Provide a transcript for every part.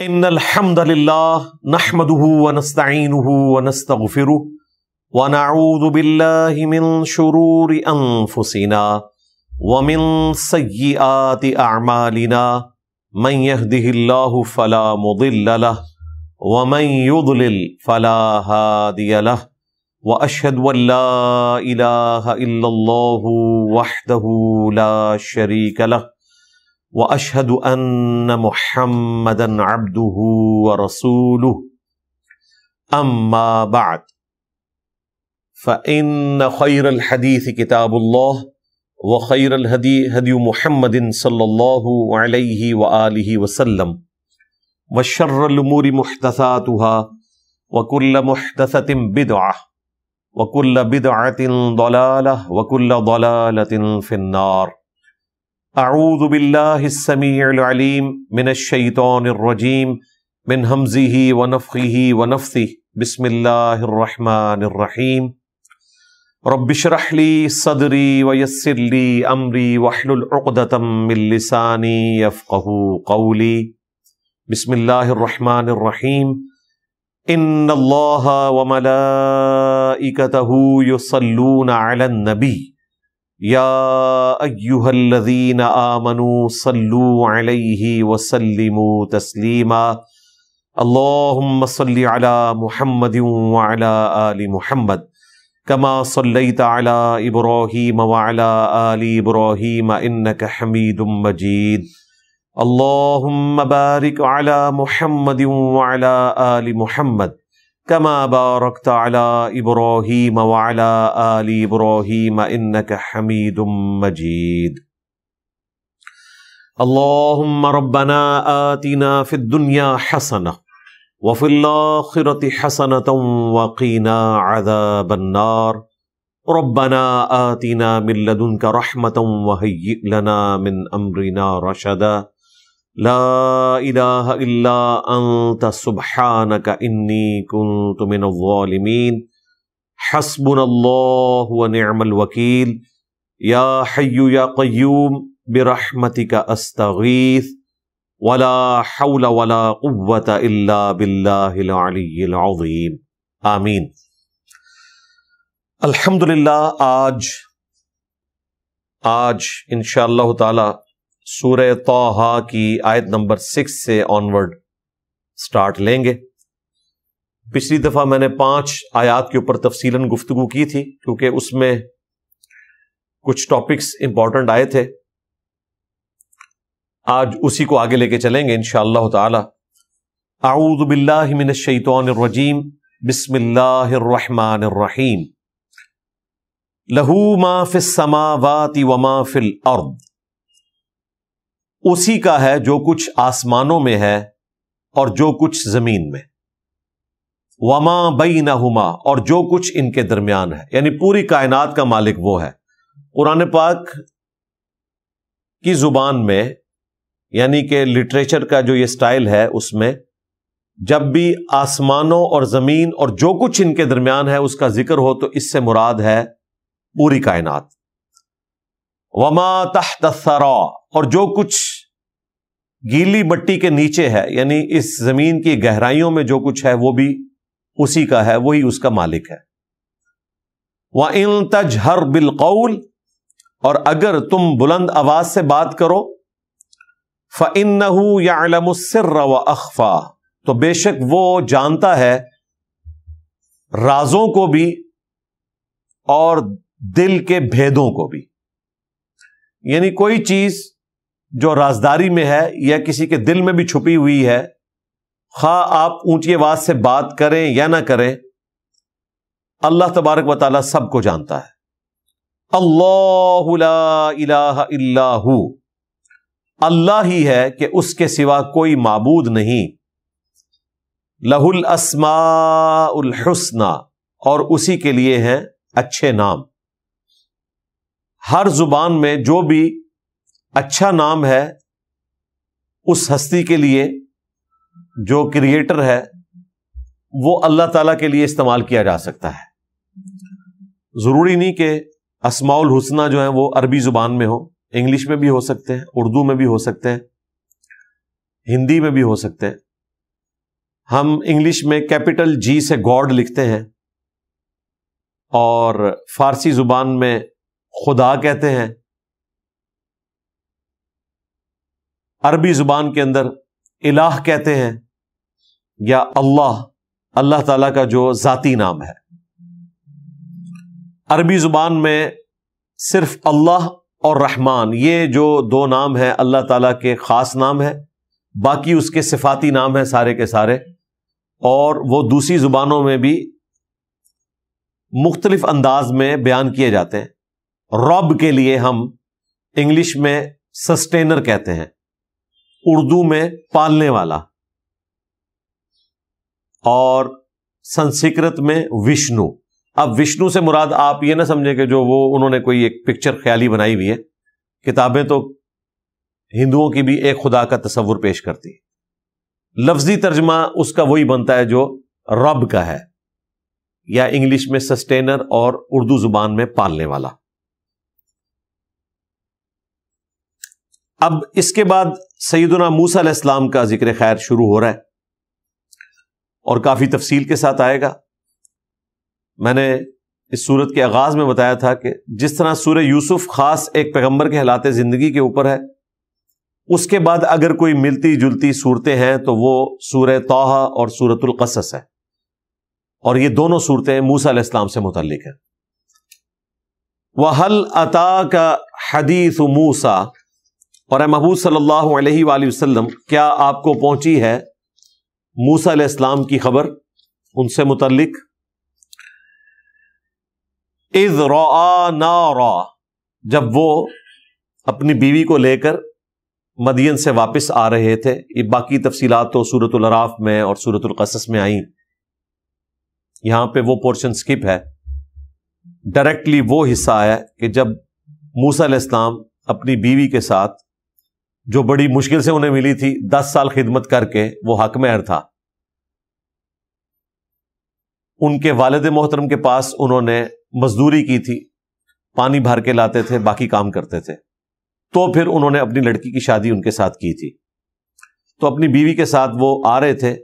ان الحمد للہ نحمده ونستعینه ونستغفره ونعوذ باللہ من شرور انفسنا ومن سیئات اعمالنا من يهده اللہ فلا مضل له ومن يضلل فلا هادی له واشهد ان لا الہ الا اللہ وحدہ لا شریک له واشهد ان محمدا عبده ورسوله اما بعد فان خير الحديث كتاب الله وخير الهدي هدي محمد صلى الله عليه واله وسلم وشر الامور محدثاتها وكل محدثة بدعة وكل بدعة ضلالة وكل ضلالة في النار. اعوذ باللہ السمیع العلیم من الشیطان الرجیم من ہمزہ ونفخہ ونفثہ بسم اللہ الرحمن الرحیم. رب اشرح لی صدری ویسر لی امری واحلل عقدۃ من لسانی یفقہوا قولی. بسم اللہ الرحمن الرحیم. ان اللہ وملائکتہ یصلون علی النبی یا ایہا الذین آمنوا صلوا علیہ وسلموا تسلیما. اللہم صل علی محمد وعلی آل محمد کما صلیت علی ابراہیم وعلی آل ابراہیم انک حمید مجید. اللہم بارک علی محمد وعلی آل محمد کما بارکت علی ابراہیم وعلی آل ابراہیم انک حمید مجید. اللہم ربنا آتنا فی الدنیا حسنہ وفی الآخرۃ حسنۃ وقنا عذاب النار. ربنا آتنا من لدنک رحمۃ وہیئ لنا من امرنا رشدا. لا الہ الا انت سبحانک انی کنت من الظالمین. حسبنا اللہ ونعم الوکیل. یا حی یا قیوم برحمتک استغیث ولا حول ولا قوة الا باللہ العلی العظیم. آمین. الحمدللہ آج انشاءاللہ تعالی سورہ طٰہٰ کی آیت نمبر 6 سے آنورڈ سٹارٹ لیں گے. پچھلی دفعہ میں نے 5 آیات کے اوپر تفصیلاً گفتگو کی تھی کیونکہ اس میں کچھ ٹاپکس امپورٹنٹ آئے تھے. آج اسی کو آگے لے کے چلیں گے انشاءاللہ تعالی. اعوذ باللہ من الشیطان الرجیم بسم اللہ الرحمن الرحیم. لہ ما فی السماوات وما فی الارض. اسی کا ہے جو کچھ آسمانوں میں ہے اور جو کچھ زمین میں. وما بینہما اور جو کچھ ان کے درمیان ہے، یعنی پوری کائنات کا مالک وہ ہے. قرآن پاک کی زبان میں یعنی کہ لٹریچر کا جو یہ سٹائل ہے اس میں جب بھی آسمانوں اور زمین اور جو کچھ ان کے درمیان ہے اس کا ذکر ہو تو اس سے مراد ہے پوری کائنات. وما تحت الثری اور جو کچھ گیلی مٹی کے نیچے ہے، یعنی اس زمین کی گہرائیوں میں جو کچھ ہے وہ بھی اسی کا ہے، وہی اس کا مالک ہے. وَإِن تَجْهَرْ بِالْقَوْلِ اور اگر تم بلند آواز سے بات کرو فَإِنَّهُ يَعْلَمُ السِّرَّ وَأَخْفَى تو بے شک وہ جانتا ہے رازوں کو بھی اور دل کے بھیدوں کو بھی. یعنی کوئی چیز جو رازداری میں ہے یا کسی کے دل میں بھی چھپی ہوئی ہے، خواہ آپ اونچی آواز سے بات کریں یا نہ کریں، اللہ تبارک و تعالیٰ سب کو جانتا ہے. اللہ لا الہ الا ہو اللہ ہی ہے کہ اس کے سوا کوئی معبود نہیں. لہ الاسماء الحسنی اور اسی کے لیے ہیں اچھے نام. ہر زبان میں جو بھی اچھا نام ہے اس ہستی کے لیے جو کریٹر ہے وہ اللہ تعالیٰ کے لیے استعمال کیا جا سکتا ہے. ضروری نہیں کہ اسماء الحسنی جو ہیں وہ عربی زبان میں ہو، انگلش میں بھی ہو سکتے ہیں، اردو میں بھی ہو سکتے ہیں، ہندی میں بھی ہو سکتے ہیں. ہم انگلش میں کیپٹل جی سے گاڈ لکھتے ہیں اور فارسی زبان میں خدا کہتے ہیں. عربی زبان کے اندر الہ کہتے ہیں یا اللہ تعالیٰ کا جو ذاتی نام ہے. عربی زبان میں صرف اللہ اور رحمان یہ جو دو نام ہیں اللہ تعالیٰ کے خاص نام ہے، باقی اس کے صفاتی نام ہیں سارے کے سارے، اور وہ دوسری زبانوں میں بھی مختلف انداز میں بیان کیے جاتے ہیں. رب کے لیے ہم انگلش میں سسٹینر کہتے ہیں، اردو میں پالنے والا، اور سنسکرت میں وشنو. اب وشنو سے مراد آپ یہ نہ سمجھیں کہ جو وہ انہوں نے کوئی ایک پکچر خیالی بنائی ہوئی ہے. کتابیں تو ہندوؤں کی بھی ایک خدا کا تصور پیش کرتی ہے. لفظی ترجمہ اس کا وہی بنتا ہے جو رب کا ہے، یا انگلش میں سسٹینر اور اردو زبان میں پالنے والا. اب اس کے بعد سیدنا موسیٰ علیہ السلام کا ذکر خیر شروع ہو رہا ہے اور کافی تفصیل کے ساتھ آئے گا. میں نے اس سورت کے آغاز میں بتایا تھا کہ جس طرح سورہ یوسف خاص ایک پیغمبر کے حالات زندگی کے اوپر ہے، اس کے بعد اگر کوئی ملتی جلتی صورتیں ہیں تو وہ سورہ طٰہٰ اور سورۃ القصص ہے، اور یہ دونوں صورتیں موسیٰ علیہ السلام سے متعلق ہیں. وَهَلْ أَتَاكَ حَدِيثُ مُوسَىٰ، اور اے محبوب صلی اللہ علیہ وآلہ وسلم کیا آپ کو پہنچی ہے موسیٰ علیہ السلام کی خبر ان سے متعلق. اذ رأى نارا، جب وہ اپنی بیوی کو لے کر مدین سے واپس آ رہے تھے. یہ باقی تفصیلات تو سورۃ الاعراف میں اور سورۃ القصص میں آئیں، یہاں پہ وہ پورشن سکپ ہے. ڈائریکٹلی وہ حصہ ہے کہ جب موسیٰ علیہ السلام اپنی بیوی کے ساتھ، جو بڑی مشکل سے انہیں ملی تھی، 10 سال خدمت کر کے وہ حق مہر تھا، ان کے والد محترم کے پاس انہوں نے مزدوری کی تھی، پانی بھر کے لاتے تھے، باقی کام کرتے تھے، تو پھر انہوں نے اپنی لڑکی کی شادی ان کے ساتھ کی تھی. تو اپنی بیوی کے ساتھ وہ آ رہے تھے،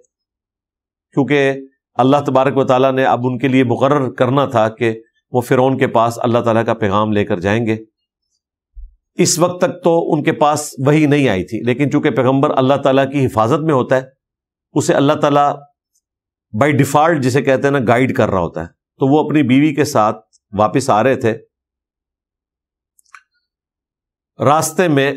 کیونکہ اللہ تبارک و تعالیٰ نے اب ان کے لیے مقرر کرنا تھا کہ وہ فرعون کے پاس اللہ تعالیٰ کا پیغام لے کر جائیں گے. اس وقت تک تو ان کے پاس وحی نہیں آئی تھی، لیکن چونکہ پیغمبر اللہ تعالیٰ کی حفاظت میں ہوتا ہے، اسے اللہ تعالیٰ بائی ڈیفالٹ جسے کہتے ہیں نا گائیڈ کر رہا ہوتا ہے. تو وہ اپنی بیوی کے ساتھ واپس آ رہے تھے. راستے میں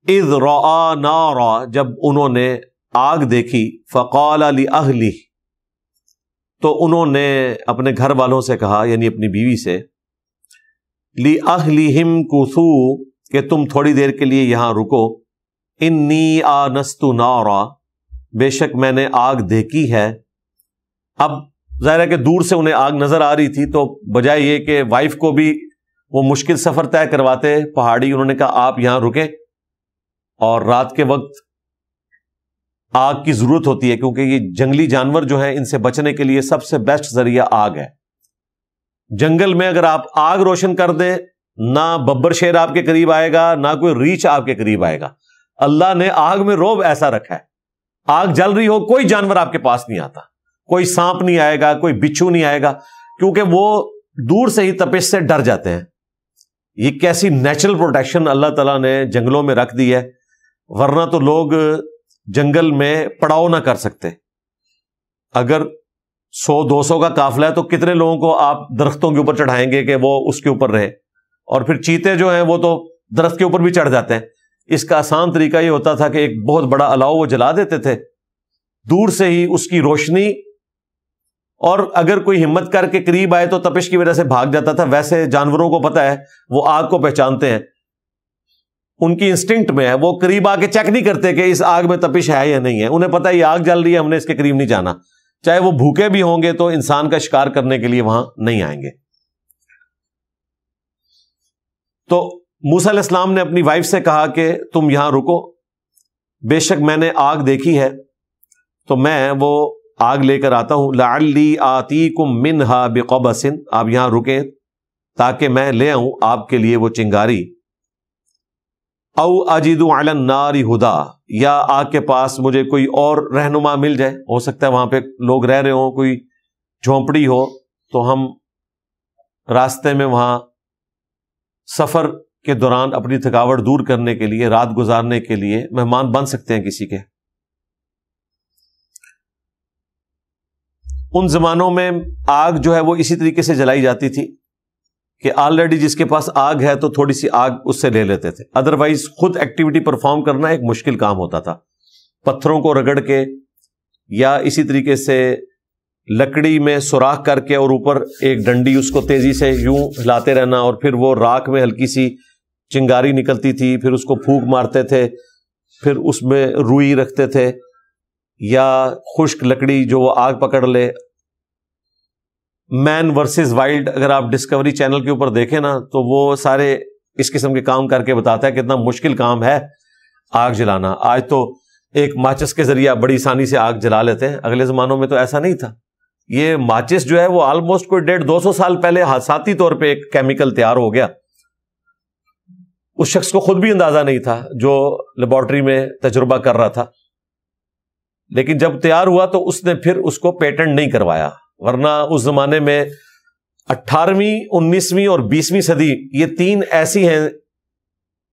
اذ رأى نارا، جب انہوں نے آگ دیکھی، فقال لأہلہ، تو انہوں نے اپنے گھر والوں سے کہا، یعنی اپنی بیوی سے، لأہلہم کثوا، کہ تم تھوڑی دیر کے لیے یہاں رکو، انی آنست نارا، بے شک میں نے آگ دیکھی ہے. اب ظاہر ہے کہ دور سے انہیں آگ نظر آ رہی تھی، تو بجائے یہ کہ وائف کو بھی وہ مشکل سفر طے کرواتے پہاڑی، انہوں نے کہا آپ یہاں رکیں، اور رات کے وقت آگ کی ضرورت ہوتی ہے، کیونکہ یہ جنگلی جانور جو ہیں ان سے بچنے کے لیے سب سے بیسٹ ذریعہ آگ ہے. جنگل میں اگر آپ آگ روشن کر دیں، نہ ببر شیر آپ کے قریب آئے گا، نہ کوئی ریچھ آپ کے قریب آئے گا. اللہ نے آگ میں رعب ایسا رکھا ہے، آگ جل رہی ہو کوئی جانور آپ کے پاس نہیں آتا، کوئی سانپ نہیں آئے گا، کوئی بچھو نہیں آئے گا، کیونکہ وہ دور سے ہی تپش سے ڈر جاتے ہیں. یہ کیسی نیچرل پروٹیکشن اللہ تعالیٰ نے جنگلوں میں رکھ دی ہے، ورنہ تو لوگ جنگل میں پڑاؤ نہ کر سکتے. اگر 100-200 کا قافلہ ہے تو کتنے لوگوں کو آپ درختوں کے اوپر چڑھائیں گے کہ وہ اس کے اوپر رہے. اور پھر چیتے جو ہیں وہ تو درخت کے اوپر بھی چڑھ جاتے ہیں. اس کا آسان طریقہ یہ ہوتا تھا کہ ایک بہت بڑا الاؤ وہ جلا دیتے تھے، دور سے ہی اس کی روشنی، اور اگر کوئی ہمت کر کے قریب آئے تو تپش کی وجہ سے بھاگ جاتا تھا. ویسے جانوروں کو پتہ ہے، وہ آگ کو پہچانتے ہیں، ان کی انسٹنکٹ میں ہے، وہ قریب آ کے چیک نہیں کرتے کہ اس آگ میں تپش ہے یا نہیں ہے. انہیں پتہ ہے یہ آگ جل رہی ہے، ہم نے اس کے قریب نہیں جانا. چاہے وہ بھوکے بھی ہوں گے تو انسان کا شکار کرنے کے لیے وہاں نہیں آئیں گے. تو موسیٰ علیہ السلام نے اپنی وائف سے کہا کہ تم یہاں رکو، بے شک میں نے آگ دیکھی ہے، تو میں وہ آگ لے کر آتا ہوں. لعلی آتیکم منہا بقبس، آپ یہاں رکیں تاکہ میں لے آؤں آپ کے لیے وہ چنگاری. او اجد علی النار ہدا، یا آگ کے پاس مجھے کوئی اور رہنما مل جائے، ہو سکتا ہے وہاں پہ لوگ رہ رہے ہوں، کوئی جھونپڑی ہو، تو ہم راستے میں وہاں سفر کے دوران اپنی تھکاوٹ دور کرنے کے لیے، رات گزارنے کے لیے مہمان بن سکتے ہیں کسی کے۔ ان زمانوں میں آگ جو ہے وہ اسی طریقے سے جلائی جاتی تھی کہ آلریڈی جس کے پاس آگ ہے تو تھوڑی سی آگ اس سے لے لیتے تھے، ادروائز خود ایکٹیویٹی پرفارم کرنا ایک مشکل کام ہوتا تھا۔ پتھروں کو رگڑ کے یا اسی طریقے سے لکڑی میں سوراخ کر کے اور اوپر ایک ڈنڈی اس کو تیزی سے یوں ہلاتے رہنا، اور پھر وہ راکھ میں ہلکی سی چنگاری نکلتی تھی، پھر اس کو پھونک مارتے تھے، پھر اس میں روئی رکھتے تھے یا خشک لکڑی جو وہ آگ پکڑ لے۔ مین ورسز وائلڈ اگر آپ ڈسکوری چینل کے اوپر دیکھیں نا تو وہ سارے اس قسم کے کام کر کے بتاتا ہے کہ کتنا مشکل کام ہے آگ جلانا۔ آج تو ایک ماچس کے ذریعے بڑی آسانی سے آگ جلا لیتے ہیں، اگلے زمانوں میں تو ایسا نہیں تھا۔ یہ ماچس جو ہے وہ آلموسٹ کوئی 150-200 سال پہلے حادثاتی طور پہ ایک کیمیکل تیار ہو گیا، اس شخص کو خود بھی اندازہ نہیں تھا جو لیبارٹری میں تجربہ کر رہا تھا، لیکن جب تیار ہوا تو اس نے پھر اس کو پیٹنٹ نہیں کروایا، ورنہ اس زمانے میں 18ویں 19ویں اور 20ویں صدی یہ 3 ایسی ہیں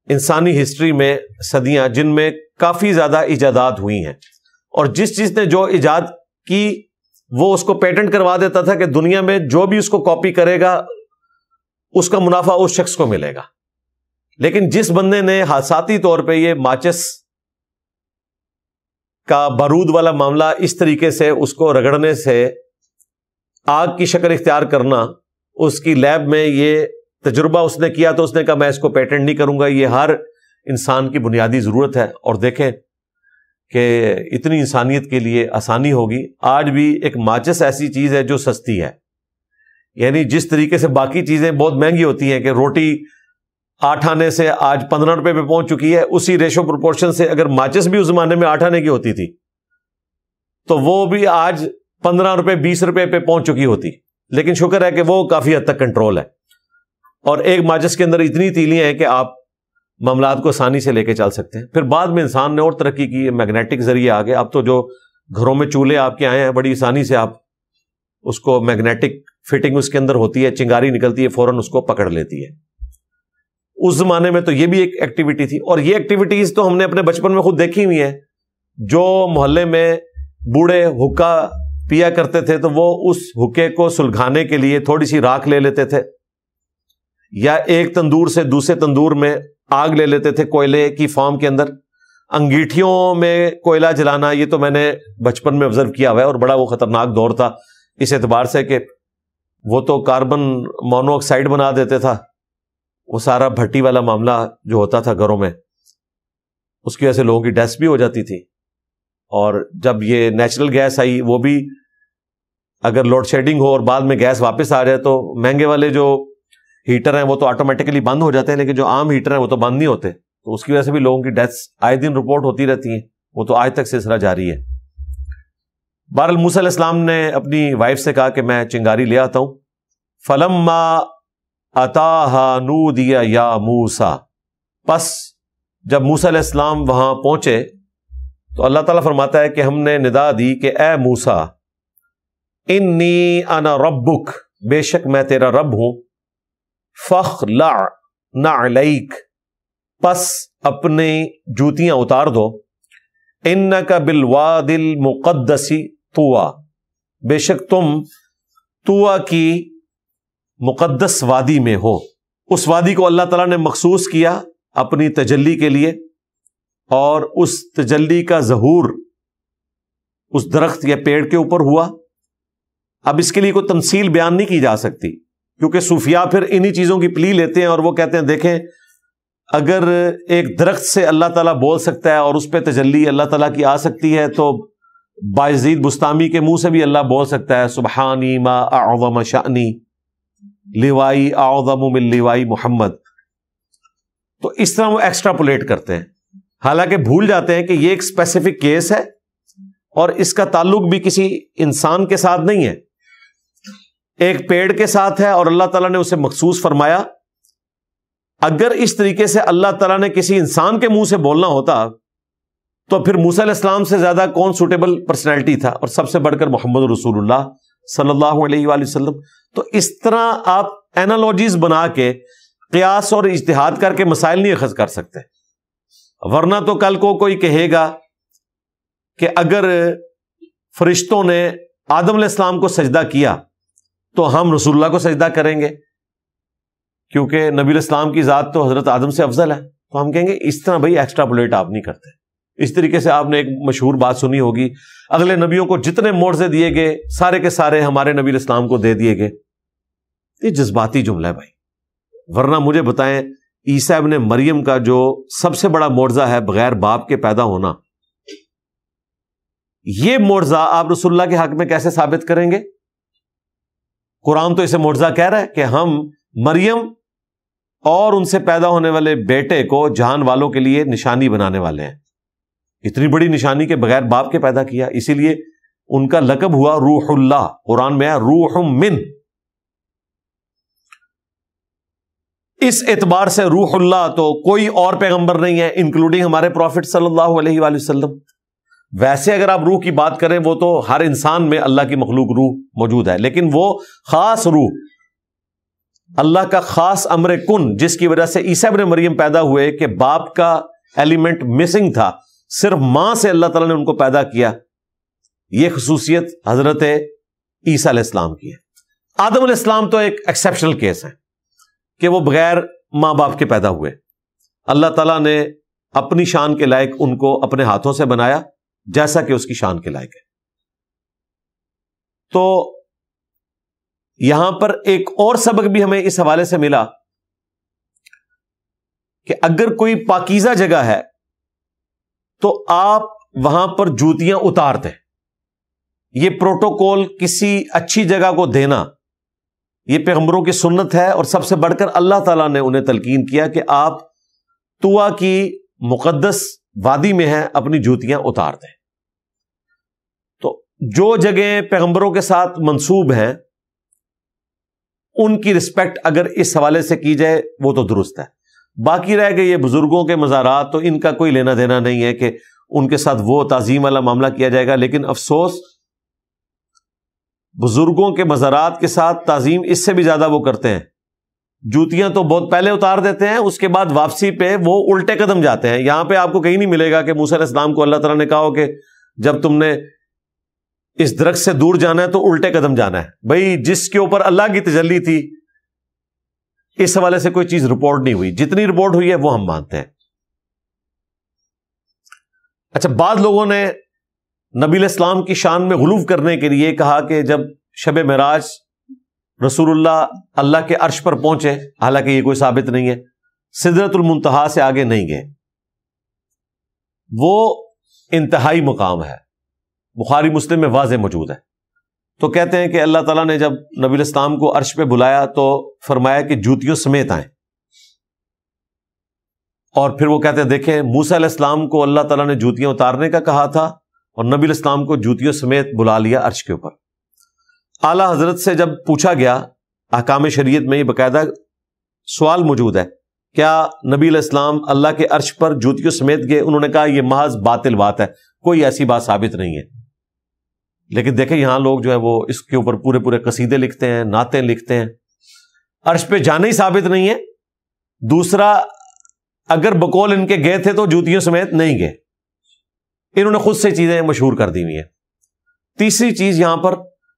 انسانی ہسٹری میں صدیاں جن میں کافی زیادہ ایجادات ہوئی ہیں، اور جس چیز نے جو ایجاد کی وہ اس کو پیٹنٹ کروا دیتا تھا کہ دنیا میں جو بھی اس کو کاپی کرے گا اس کا منافع اس شخص کو ملے گا۔ لیکن جس بندے نے حادثاتی طور پہ یہ ماچس کا بارود والا معاملہ اس طریقے سے اس کو رگڑنے سے آگ کی شکل اختیار کرنا، اس کی لیب میں یہ تجربہ اس نے کیا تو اس نے کہا میں اس کو پیٹنٹ نہیں کروں گا، یہ ہر انسان کی بنیادی ضرورت ہے۔ اور دیکھیں کہ اتنی انسانیت کے لیے آسانی ہوگی۔ آج بھی ایک ماچس ایسی چیز ہے جو سستی ہے، یعنی جس طریقے سے باقی چیزیں بہت مہنگی ہوتی ہیں کہ روٹی 8 آنے سے آج 15 روپے پہ پہنچ چکی ہے، اسی ریشو پروپورشن سے اگر ماچس بھی اس زمانے میں 8 آنے کی ہوتی تھی تو وہ بھی آج 15 روپے 20 روپے پہ پہنچ چکی ہوتی، لیکن شکر ہے کہ وہ کافی حد تک کنٹرول ہے، اور ایک ماچس کے اندر اتنی تیلیاں ہیں کہ آپ معاملات کو آسانی سے لے کے چل سکتے ہیں۔ پھر بعد میں انسان نے اور ترقی کی، میگنیٹک ذریعے آگے، اب تو جو گھروں میں چولہے آپ کے آئے ہیں بڑی آسانی سے آپ اس کو میگنیٹک فٹنگ اس کے اندر ہوتی ہے، چنگاری نکلتی ہے فوراً اس کو پکڑ لیتی ہے۔ اس زمانے میں تو یہ بھی ایک ایکٹیویٹی تھی، اور یہ ایکٹیویٹیز تو ہم نے اپنے بچپن میں خود دیکھی ہوئی ہیں۔ جو محلے میں بوڑھے حکا پیا کرتے تھے تو وہ اس حکے کو سلگھانے کے لیے تھوڑی سی راکھ لے لیتے تھے، یا ایک تندور سے دوسرے تندور میں آگ لے لیتے تھے کوئلے کی فارم کے اندر۔ انگیٹھیوں میں کوئلہ جلانا یہ تو میں نے بچپن میں آبزرو کیا ہوا ہے، اور بڑا وہ خطرناک دور تھا اس اعتبار سے کہ وہ تو کاربن مونو آکسائڈ بنا دیتے تھا، وہ سارا بھٹی والا معاملہ جو ہوتا تھا گھروں میں، اس کی وجہ سے لوگوں کی ڈیتھ بھی ہو جاتی تھی۔ اور جب یہ نیچرل گیس آئی، وہ بھی اگر لوڈ شیڈنگ ہو اور بعد میں گیس واپس آ جائے تو مہنگے والے جو ہیٹر ہیں وہ تو آٹومیٹکلی بند ہو جاتے ہیں، لیکن جو عام ہیٹر ہیں وہ تو بند نہیں ہوتے، تو اس کی وجہ سے بھی لوگوں کی ڈیتھس آئے دن رپورٹ ہوتی رہتی ہیں، وہ تو آج تک سلسلہ جاری ہے۔ بہرحال موسیٰ علیہ السلام نے اپنی وائف سے کہا کہ میں چنگاری لے آتا ہوں۔ فلما اتاها نودی یا موسیٰ، پس جب موسیٰ علیہ السلام وہاں پہنچے تو اللہ تعالیٰ فرماتا ہے کہ ہم نے ندا دی کہ اے موسیٰ، انی انا ربک، بے شک میں تیرا رب ہوں، فاخلع نعلیک، پس اپنی جوتیاں اتار دو، انک بالواد المقدس طویٰ، بے شک تم طویٰ کی مقدس وادی میں ہو۔ اس وادی کو اللہ تعالیٰ نے مخصوص کیا اپنی تجلی کے لیے، اور اس تجلی کا ظہور اس درخت یا پیڑ کے اوپر ہوا۔ اب اس کے لیے کوئی تمثیل بیان نہیں کی جا سکتی، کیونکہ صوفیاء پھر انہی چیزوں کی پلی لیتے ہیں اور وہ کہتے ہیں دیکھیں اگر ایک درخت سے اللہ تعالیٰ بول سکتا ہے اور اس پہ تجلی اللہ تعالیٰ کی آ سکتی ہے تو بایزید بستامی کے منہ سے بھی اللہ بول سکتا ہے سبحانی ما اعظم شأنی لوائی اعظم من لوائی محمد۔ تو اس طرح وہ ایکسٹراپولیٹ کرتے ہیں، حالانکہ بھول جاتے ہیں کہ یہ ایک اسپیسیفک کیس ہے اور اس کا تعلق بھی کسی انسان کے ساتھ نہیں ہے، ایک پیڑ کے ساتھ ہے، اور اللہ تعالیٰ نے اسے مخصوص فرمایا اگر اس طریقے سے اللہ تعالیٰ نے کسی انسان کے منہ سے بولنا ہوتا تو پھر موسیٰ علیہ السلام سے زیادہ کون سوٹیبل پرسنالٹی تھا، اور سب سے بڑھ کر محمد رسول اللہ صلی اللہ علیہ وآلہ وسلم. تو اس طرح آپ اینالوجیز بنا کے قیاس اور اجتہاد کر کے مسائل نہیں اخذ کر سکتے، ورنہ تو کل کو کوئی کہے گا کہ اگر فرشتوں نے آدم علیہ السلام کو سجدہ کیا تو ہم رسول اللہ کو سجدہ کریں گے، کیونکہ نبی علیہ السلام کی ذات تو حضرت آدم سے افضل ہے. تو ہم کہیں گے اس طرح بھائی ایکسٹراپولیٹ آپ نہیں کرتے. اس طریقے سے آپ نے ایک مشہور بات سنی ہوگی، اگلے نبیوں کو جتنے معجزے دیے گئے سارے کے سارے ہمارے نبی علیہ السلام کو دے دیے گئے. یہ جذباتی جملہ ہے بھائی. ورنہ مجھے بتائیں عیسیٰ ابن مریم کا جو سب سے بڑا معجزہ ہے بغیر باپ کے پیدا ہونا، یہ معجزہ آپ رسول اللہ کے حق میں کیسے ثابت کریں گے؟ قرآن تو اسے معجزہ کہہ رہا ہے کہ ہم مریم اور ان سے پیدا ہونے والے بیٹے کو جہان والوں کے لیے نشانی بنانے والے ہیں. اتنی بڑی نشانی کے بغیر باپ کے پیدا کیا، اسی لیے ان کا لقب ہوا روح اللہ. قرآن میں ہے روح من. اس اعتبار سے روح اللہ تو کوئی اور پیغمبر نہیں ہے انکلوڈنگ ہمارے پروفٹ صلی اللہ علیہ وآلہ وسلم. ویسے اگر آپ روح کی بات کریں وہ تو ہر انسان میں اللہ کی مخلوق روح موجود ہے، لیکن وہ خاص روح اللہ کا خاص امر کن جس کی وجہ سے عیسیٰ ابن مریم پیدا ہوئے کہ باپ کا ایلیمنٹ مسنگ تھا، صرف ماں سے اللہ تعالیٰ نے ان کو پیدا کیا. یہ خصوصیت حضرت عیسیٰ علیہ السلام کی ہے. آدم علیہ السلام تو ایک ایکسیپشنل کیس ہے کہ وہ بغیر ماں باپ کے پیدا ہوئے. اللہ تعالیٰ نے اپنی شان کے لائق ان کو اپنے ہاتھوں سے بنایا جیسا کہ اس کی شان کے لائق ہے. تو یہاں پر ایک اور سبق بھی ہمیں اس حوالے سے ملا کہ اگر کوئی پاکیزہ جگہ ہے تو آپ وہاں پر جوتیاں اتار دیں. یہ پروٹوکول کسی اچھی جگہ کو دینا یہ پیغمبروں کی سنت ہے، اور سب سے بڑھ کر اللہ تعالیٰ نے انہیں تلقین کیا کہ آپ طوا کی مقدس وادی میں ہیں اپنی جوتیاں اتار دیں. تو جو جگہیں پیغمبروں کے ساتھ منسوب ہیں ان کی رسپیکٹ اگر اس حوالے سے کی جائے وہ تو درست ہے. باقی رہ گئے یہ بزرگوں کے مزارات، تو ان کا کوئی لینا دینا نہیں ہے کہ ان کے ساتھ وہ تعظیم والا معاملہ کیا جائے گا. لیکن افسوس بزرگوں کے مزارات کے ساتھ تعظیم اس سے بھی زیادہ وہ کرتے ہیں. جوتیاں تو بہت پہلے اتار دیتے ہیں، اس کے بعد واپسی پہ وہ الٹے قدم جاتے ہیں. یہاں پہ آپ کو کہیں نہیں ملے گا کہ موسیٰ علیہ السلام کو اللہ تعالیٰ نے کہا ہو کہ جب تم نے اس درخت سے دور جانا ہے تو الٹے قدم جانا ہے. بھائی جس کے اوپر اللہ کی تجلی تھی اس حوالے سے کوئی چیز رپورٹ نہیں ہوئی. جتنی رپورٹ ہوئی ہے وہ ہم مانتے ہیں. اچھا، بعض لوگوں نے نبی علیہ السلام کی شان میں غلو کرنے کے لیے کہا کہ جب شب معراج رسول اللہ کے عرش پر پہنچے، حالانکہ یہ کوئی ثابت نہیں ہے، سدرۃ المنتہا سے آگے نہیں گئے. وہ انتہائی مقام ہے، بخاری مسلم میں واضح موجود ہے. تو کہتے ہیں کہ اللہ تعالیٰ نے جب نبی علیہ السلام کو عرش پہ بلایا تو فرمایا کہ جوتیوں سمیت آئیں. اور پھر وہ کہتے ہیں دیکھیں موسیٰ علیہ السلام کو اللہ تعالیٰ نے جوتیاں اتارنے کا کہا تھا اور نبی علیہ السلام کو جوتیوں سمیت بلا لیا عرش کے اوپر. اعلیٰ حضرت سے جب پوچھا گیا، احکام شریعت میں یہ باقاعدہ سوال موجود ہے، کیا نبی علیہ السلام اللہ کے عرش پر جوتیوں سمیت گئے؟ انہوں نے کہا یہ محض باطل بات ہے، کوئی ایسی بات ثابت نہیں ہے. لیکن دیکھیں یہاں لوگ جو ہے وہ اس کے اوپر پورے پورے قصیدے لکھتے ہیں، نعتیں لکھتے ہیں. عرش پہ جانا ہی ثابت نہیں ہے. دوسرا، اگر بقول ان کے گئے تھے تو جوتیوں سمیت نہیں گئے. انہوں نے خود سے چیزیں مشہور کر دی ہوئی ہیں. تیسری چیز، یہاں پر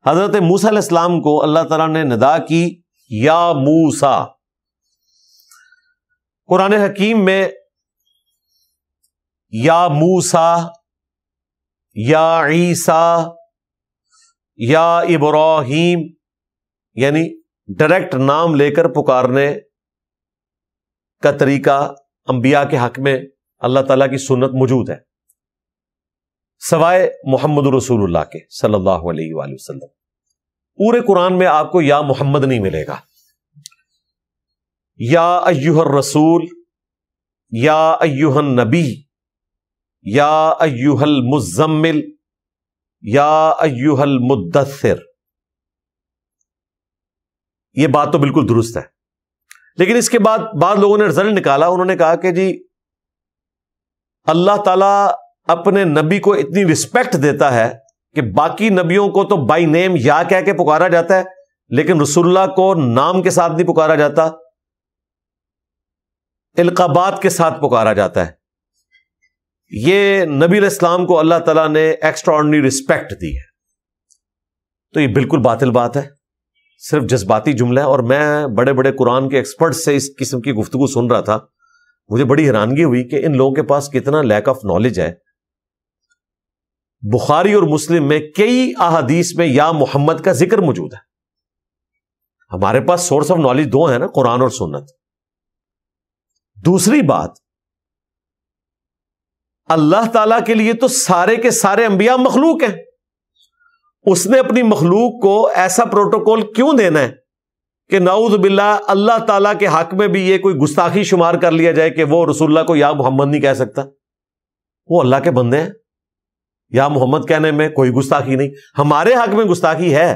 حضرت موسیٰ علیہ السلام کو اللہ تعالیٰ نے ندا کی یا موسیٰ. قرآن حکیم میں یا موسیٰ، یا عیسیٰ، یا ابراہیم، یعنی ڈائریکٹ نام لے کر پکارنے کا طریقہ انبیاء کے حق میں اللہ تعالیٰ کی سنت موجود ہے، سوائے محمد رسول اللہ کے صلی اللہ علیہ وآلہ وسلم. پورے قرآن میں آپ کو یا محمد نہیں ملے گا. یا ایھا الرسول، یا ایھا النبی، یا ایھا المزمل، یا ایھا المدثر. یہ بات تو بالکل درست ہے، لیکن اس کے بعد بعض لوگوں نے رزلٹ نکالا، انہوں نے کہا کہ جی اللہ تعالیٰ اپنے نبی کو اتنی رسپیکٹ دیتا ہے کہ باقی نبیوں کو تو بائی نیم یا کہہ کے پکارا جاتا ہے، لیکن رسول اللہ کو نام کے ساتھ نہیں پکارا جاتا، القابات کے ساتھ پکارا جاتا ہے۔ یہ نبی علیہ السلام کو اللہ تعالیٰ نے ایکسٹرا آرڈنری رسپیکٹ دی ہے۔ تو یہ بالکل باطل بات ہے، صرف جذباتی جملہ ہے۔ اور میں بڑے بڑے قرآن کے ایکسپرٹ سے اس قسم کی گفتگو سن رہا تھا، مجھے بڑی حیرانگی ہوئی کہ ان لوگوں کے پاس کتنا لیک آف نالج ہے۔ بخاری اور مسلم میں کئی احادیث میں یا محمد کا ذکر موجود ہے۔ ہمارے پاس سورس آف نالج دو ہیں نا، قرآن اور سنت۔ دوسری بات، اللہ تعالیٰ کے لیے تو سارے کے سارے انبیاء مخلوق ہیں، اس نے اپنی مخلوق کو ایسا پروٹوکول کیوں دینا ہے کہ نعوذ باللہ اللہ تعالیٰ کے حق میں بھی یہ کوئی گستاخی شمار کر لیا جائے کہ وہ رسول اللہ کو یا محمد نہیں کہہ سکتا؟ وہ اللہ کے بندے ہیں، یا محمد کہنے میں کوئی گستاخی نہیں۔ ہمارے حق میں گستاخی ہے،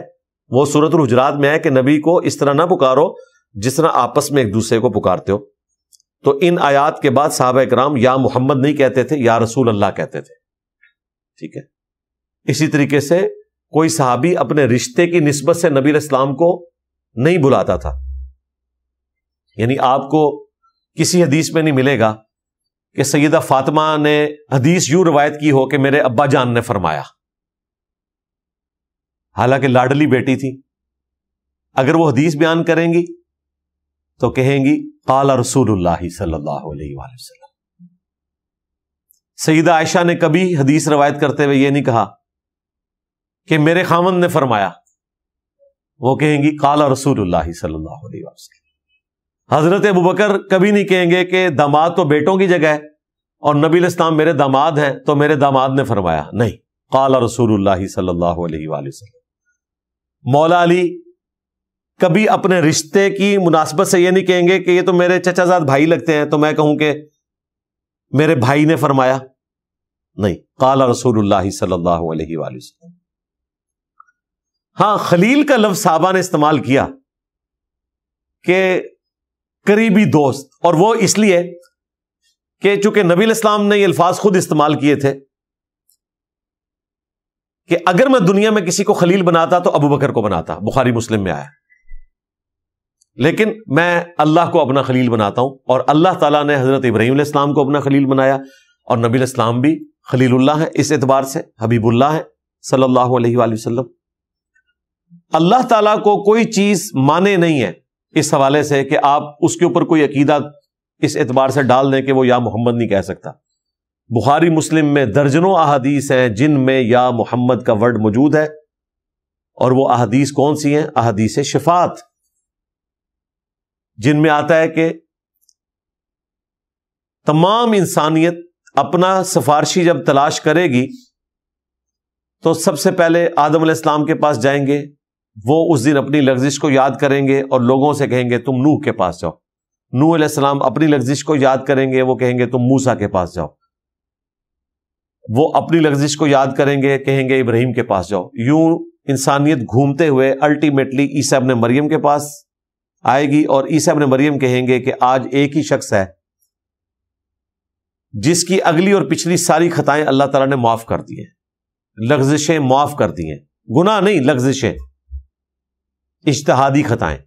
وہ سورۃ الحجرات میں ہے کہ نبی کو اس طرح نہ پکارو جس طرح آپس میں ایک دوسرے کو پکارتے ہو۔ تو ان آیات کے بعد صحابہ کرام یا محمد نہیں کہتے تھے، یا رسول اللہ کہتے تھے، ٹھیک ہے۔ اسی طریقے سے کوئی صحابی اپنے رشتے کی نسبت سے نبی علیہ السلام کو نہیں بلاتا تھا، یعنی آپ کو کسی حدیث میں نہیں ملے گا کہ سیدہ فاطمہ نے حدیث یوں روایت کی ہو کہ میرے ابا جان نے فرمایا، حالانکہ لاڈلی بیٹی تھی۔ اگر وہ حدیث بیان کریں گی تو کہیں گی قال رسول اللہ صلی اللہ علیہ وآلہ وسلم۔ سیدہ عائشہ نے کبھی حدیث روایت کرتے ہوئے یہ نہیں کہا کہ میرے خاوند نے فرمایا، وہ کہیں گی قال رسول اللہ صلی اللہ علیہ وسلم۔ حضرت ابوبکر کبھی نہیں کہیں گے کہ داماد تو بیٹوں کی جگہ ہے اور نبی علیہ السلام میرے داماد ہیں تو میرے داماد نے فرمایا، نہیں، قال رسول اللہ صلی اللہ علیہ وآلہ وسلم۔ مولا علی کبھی اپنے رشتے کی مناسبت سے یہ نہیں کہیں گے کہ یہ تو میرے چچا زاد بھائی لگتے ہیں تو میں کہوں کہ میرے بھائی نے فرمایا، نہیں، قال رسول اللہ صلی اللہ علیہ وآلہ وسلم۔ ہاں، خلیل کا لفظ صحابہ نے استعمال کیا کہ قریبی دوست، اور وہ اس لیے کہ چونکہ نبی علیہ السلام نے یہ الفاظ خود استعمال کیے تھے کہ اگر میں دنیا میں کسی کو خلیل بناتا تو ابو بکر کو بناتا، بخاری مسلم میں آیا، لیکن میں اللہ کو اپنا خلیل بناتا ہوں۔ اور اللہ تعالیٰ نے حضرت ابراہیم علیہ السلام کو اپنا خلیل بنایا، اور نبی علیہ السلام بھی خلیل اللہ ہے، اس اعتبار سے حبیب اللہ ہے صلی اللہ علیہ وآلہ وسلم۔ اللہ تعالیٰ کو کوئی چیز مانے نہیں ہے اس حوالے سے کہ آپ اس کے اوپر کوئی عقیدہ اس اعتبار سے ڈال دیں کہ وہ یا محمد نہیں کہہ سکتا۔ بخاری مسلم میں درجنوں احادیث ہیں جن میں یا محمد کا ورڈ موجود ہے، اور وہ احادیث کون سی ہیں؟ احادیث شفاعت، جن میں آتا ہے کہ تمام انسانیت اپنا سفارشی جب تلاش کرے گی تو سب سے پہلے آدم علیہ السلام کے پاس جائیں گے، وہ اس دن اپنی لغزش کو یاد کریں گے اور لوگوں سے کہیں گے تم نوح کے پاس جاؤ۔ نوح علیہ السلام اپنی لغزش کو یاد کریں گے، وہ کہیں گے تم موسیٰ کے پاس جاؤ۔ وہ اپنی لغزش کو یاد کریں گے، کہیں گے ابراہیم کے پاس جاؤ۔ یوں انسانیت گھومتے ہوئے الٹیمیٹلی عیسیٰ ابن مریم کے پاس آئے گی، اور عیسیٰ ابن مریم کہیں گے کہ آج ایک ہی شخص ہے جس کی اگلی اور پچھلی ساری خطائیں اللہ تعالیٰ نے معاف کر دی ہیں، لغزشیں معاف کر دی ہیں، گناہ نہیں، لغزشیں، اجتہادی خطائیں۔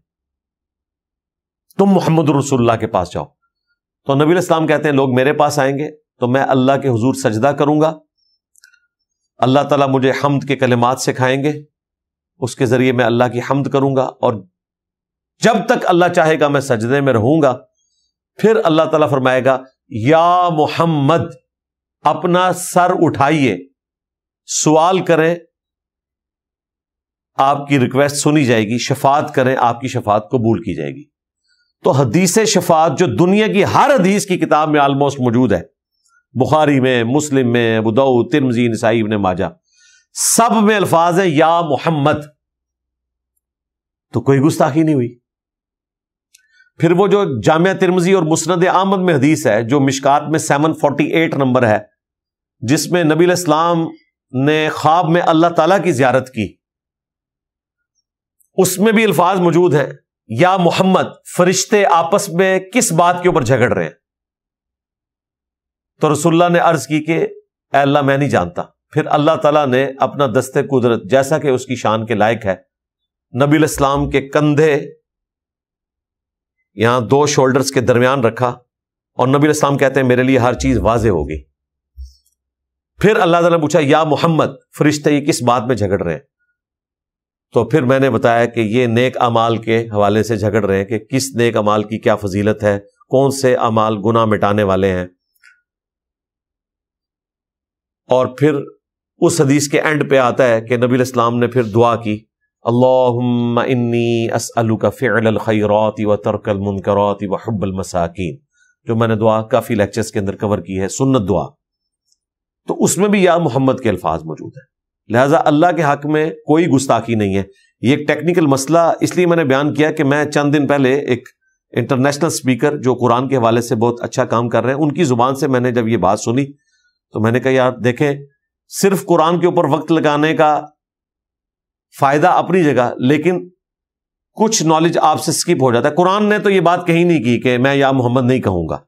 تم محمد رسول اللہ کے پاس جاؤ۔ تو نبی علیہ السلام کہتے ہیں لوگ میرے پاس آئیں گے تو میں اللہ کے حضور سجدہ کروں گا، اللہ تعالیٰ مجھے حمد کے کلمات سکھائیں گے، اس کے ذریعے میں اللہ کی حمد کروں گا، اور جب تک اللہ چاہے گا میں سجدے میں رہوں گا۔ پھر اللہ تعالیٰ فرمائے گا یا محمد، اپنا سر اٹھائیے، سوال کریں، آپ کی ریکویسٹ سنی جائے گی، شفاعت کریں، آپ کی شفاعت قبول کی جائے گی۔ تو حدیث شفاعت جو دنیا کی ہر حدیث کی کتاب میں آلموسٹ موجود ہے، بخاری میں، مسلم میں، ابو داؤد، ترمذی، نسائی، ابن ماجہ، سب میں الفاظ ہیں یا محمد، تو کوئی گستاخی نہیں ہوئی۔ پھر وہ جو جامعہ ترمذی اور مسند احمد میں حدیث ہے جو مشکات میں 748 نمبر ہے، جس میں نبی علیہ السلام نے خواب میں اللہ تعالیٰ کی زیارت کی، اس میں بھی الفاظ موجود ہیں یا محمد فرشتے آپس میں کس بات کے اوپر جھگڑ رہے ہیں؟ تو رسول اللہ نے عرض کی کہ اے اللہ میں نہیں جانتا. پھر اللہ تعالیٰ نے اپنا دست قدرت جیسا کہ اس کی شان کے لائق ہے نبی علیہ السلام کے کندھے یہاں دو شولڈرز کے درمیان رکھا اور نبی علیہ السلام کہتے ہیں میرے لیے ہر چیز واضح ہوگی. پھر اللہ تعالیٰ نے پوچھا یا محمد فرشتے یہ کس بات میں جھگڑ رہے ہیں؟ تو پھر میں نے بتایا کہ یہ نیک اعمال کے حوالے سے جھگڑ رہے ہیں کہ کس نیک اعمال کی کیا فضیلت ہے، کون سے اعمال گناہ مٹانے والے ہیں. اور پھر اس حدیث کے اینڈ پہ آتا ہے کہ نبی علیہ السلام نے پھر دعا کی اللہم انی اسألک فعل الخیرات وترک المنکرات وحب المساکین، جو میں نے دعا کافی لیکچرز کے اندر کور کی ہے، سنت دعا. تو اس میں بھی یا محمد کے الفاظ موجود ہیں. لہٰذا اللہ کے حق میں کوئی گستاخی نہیں ہے. یہ ایک ٹیکنیکل مسئلہ اس لیے میں نے بیان کیا کہ میں چند دن پہلے ایک انٹرنیشنل اسپیکر جو قرآن کے حوالے سے بہت اچھا کام کر رہے ہیں، ان کی زبان سے میں نے جب یہ بات سنی تو میں نے کہا یار دیکھیں، صرف قرآن کے اوپر وقت لگانے کا فائدہ اپنی جگہ، لیکن کچھ نالج آپ سے سکپ ہو جاتا ہے. قرآن نے تو یہ بات کہیں نہیں کی کہ میں یا محمد نہیں کہوں گا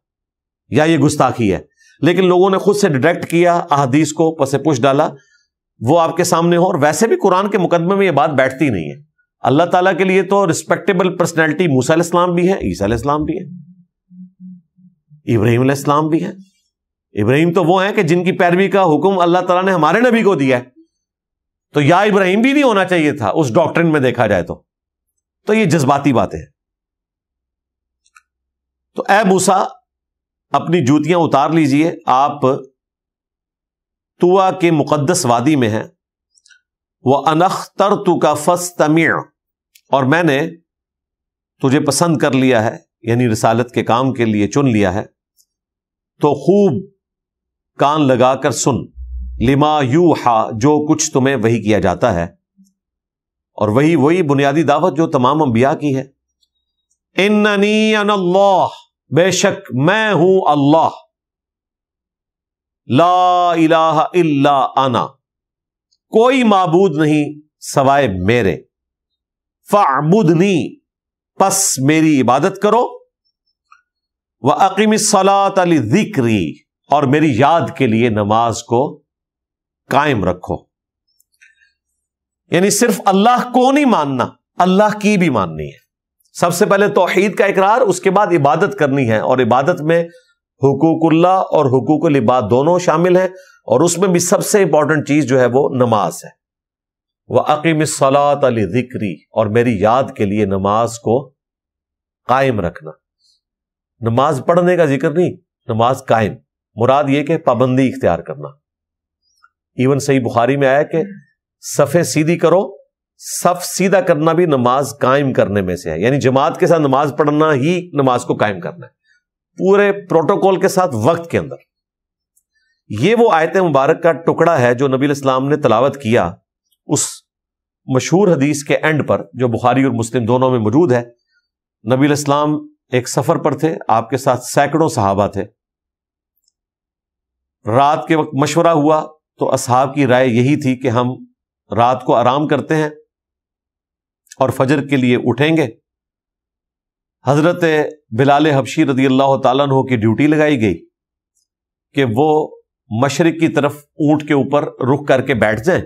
یا یہ گستاخی ہے، لیکن لوگوں نے خود سے ڈیٹیکٹ کیا، احادیث کو پس پش ڈالا، وہ آپ کے سامنے ہو. اور ویسے بھی قرآن کے مقدمے میں یہ بات بیٹھتی نہیں ہے. اللہ تعالیٰ کے لیے تو رسپیکٹیبل پرسنالٹی موسیٰ علیہ السلام بھی ہے، عیسیٰ علیہ السلام بھی ہے، ابراہیم علیہ السلام بھی ہے. ابراہیم تو وہ ہیں کہ جن کی پیروی کا حکم اللہ تعالیٰ نے ہمارے نبی کو دیا ہے. تو یا ابراہیم بھی نہیں ہونا چاہیے تھا اس ڈاکٹرن میں دیکھا جائے تو یہ جذباتی باتیں ہیں. تو اے موسیٰ اپنی جوتیاں اتار لیجئے، آپ طویٰ کے مقدس وادی میں ہیں. وَأَنَا اخْتَرْتُكَ فَاسْتَمِعْ، اور میں نے تجھے پسند کر لیا ہے، یعنی رسالت کے کام کے لیے چن لیا ہے، تو خوب کان لگا کر سن. لما یوحا، جو کچھ تمہیں وحی کیا جاتا ہے. اور وہی بنیادی دعوت جو تمام انبیاء کی ہے. اننی انا اللہ، بے شک میں ہوں اللہ. لا الہ الا انا، کوئی معبود نہیں سوائے میرے. فاعبدنی، پس میری عبادت کرو. وَأَقِمِ الصَّلَاةَ لِذِكْرِي، اور میری یاد کے لیے نماز کو قائم رکھو. یعنی صرف اللہ کو نہیں ماننا، اللہ کی بھی ماننی ہے. سب سے پہلے توحید کا اقرار، اس کے بعد عبادت کرنی ہے. اور عبادت میں حقوق اللہ اور حقوق العباد دونوں شامل ہیں، اور اس میں بھی سب سے امپورٹنٹ چیز جو ہے وہ نماز ہے. وَأَقِمِ الصَّلَاةَ لِذِكْرِي، اور میری یاد کے لیے نماز کو قائم رکھنا. نماز پڑھنے کا ذکر نہیں، نماز قائم، مراد یہ کہ پابندی اختیار کرنا. ایون صحیح بخاری میں آیا کہ صفیں سیدھی کرو. صف سیدھا کرنا بھی نماز قائم کرنے میں سے ہے، یعنی جماعت کے ساتھ نماز پڑھنا ہی نماز کو قائم کرنا ہے، پورے پروٹوکول کے ساتھ وقت کے اندر. یہ وہ آیت مبارک کا ٹکڑا ہے جو نبی علیہ السلام نے تلاوت کیا اس مشہور حدیث کے اینڈ پر، جو بخاری اور مسلم دونوں میں موجود ہے. نبی علیہ السلام ایک سفر پر تھے، آپ کے ساتھ سینکڑوں صحابہ تھے. رات کے وقت مشورہ ہوا تو اصحاب کی رائے یہی تھی کہ ہم رات کو آرام کرتے ہیں اور فجر کے لیے اٹھیں گے. حضرت بلال حبشی رضی اللہ تعالیٰ عنہ کی ڈیوٹی لگائی گئی کہ وہ مشرق کی طرف اونٹ کے اوپر رخ کر کے بیٹھ جائیں.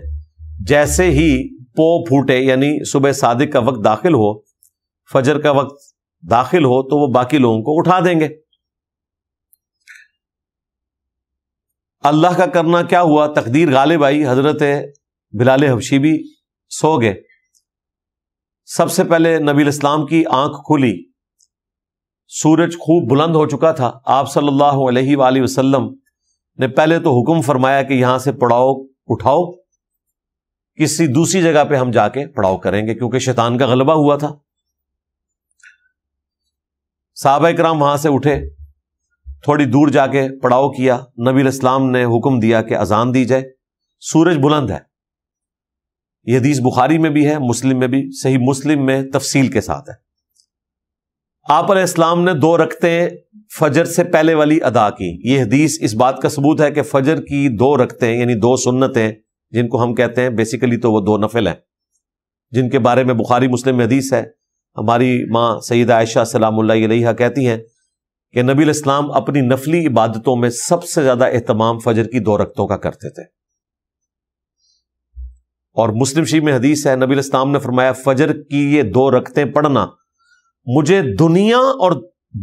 جیسے ہی پو پھوٹے، یعنی صبح صادق کا وقت داخل ہو، فجر کا وقت داخل ہو، تو وہ باقی لوگوں کو اٹھا دیں گے. اللہ کا کرنا کیا ہوا، تقدیر غالب آئی، حضرت بلال حبشی بھی سو گئے. سب سے پہلے نبی علیہ السلام کی آنکھ کھلی، سورج خوب بلند ہو چکا تھا. آپ صلی اللہ علیہ وآلہ وسلم نے پہلے تو حکم فرمایا کہ یہاں سے پڑاؤ اٹھاؤ، کسی دوسری جگہ پہ ہم جا کے پڑاؤ کریں گے، کیونکہ شیطان کا غلبہ ہوا تھا. صحابہ کرام وہاں سے اٹھے، تھوڑی دور جا کے پڑاؤ کیا. نبی علیہ السلام نے حکم دیا کہ اذان دی جائے. سورج بلند ہے، یہ حدیث بخاری میں بھی ہے، مسلم میں بھی، صحیح مسلم میں تفصیل کے ساتھ ہے. آپ علیہ السلام نے 2 رکعتیں فجر سے پہلے والی ادا کی. یہ حدیث اس بات کا ثبوت ہے کہ فجر کی 2 رکعتیں، یعنی 2 سنتیں جن کو ہم کہتے ہیں، بیسیکلی تو وہ 2 نفل ہیں، جن کے بارے میں بخاری مسلم میں حدیث ہے ہماری ماں سیدہ عائشہ سلام اللہ علیہا کہتی ہیں کہ نبی علیہ السلام اپنی نفلی عبادتوں میں سب سے زیادہ اہتمام فجر کی 2 رکعتوں کا کرتے تھے. اور مسلم شریف میں حدیث ہے، نبی علیہ السلام نے فرمایا فجر کی یہ 2 رکعتیں پڑھنا مجھے دنیا اور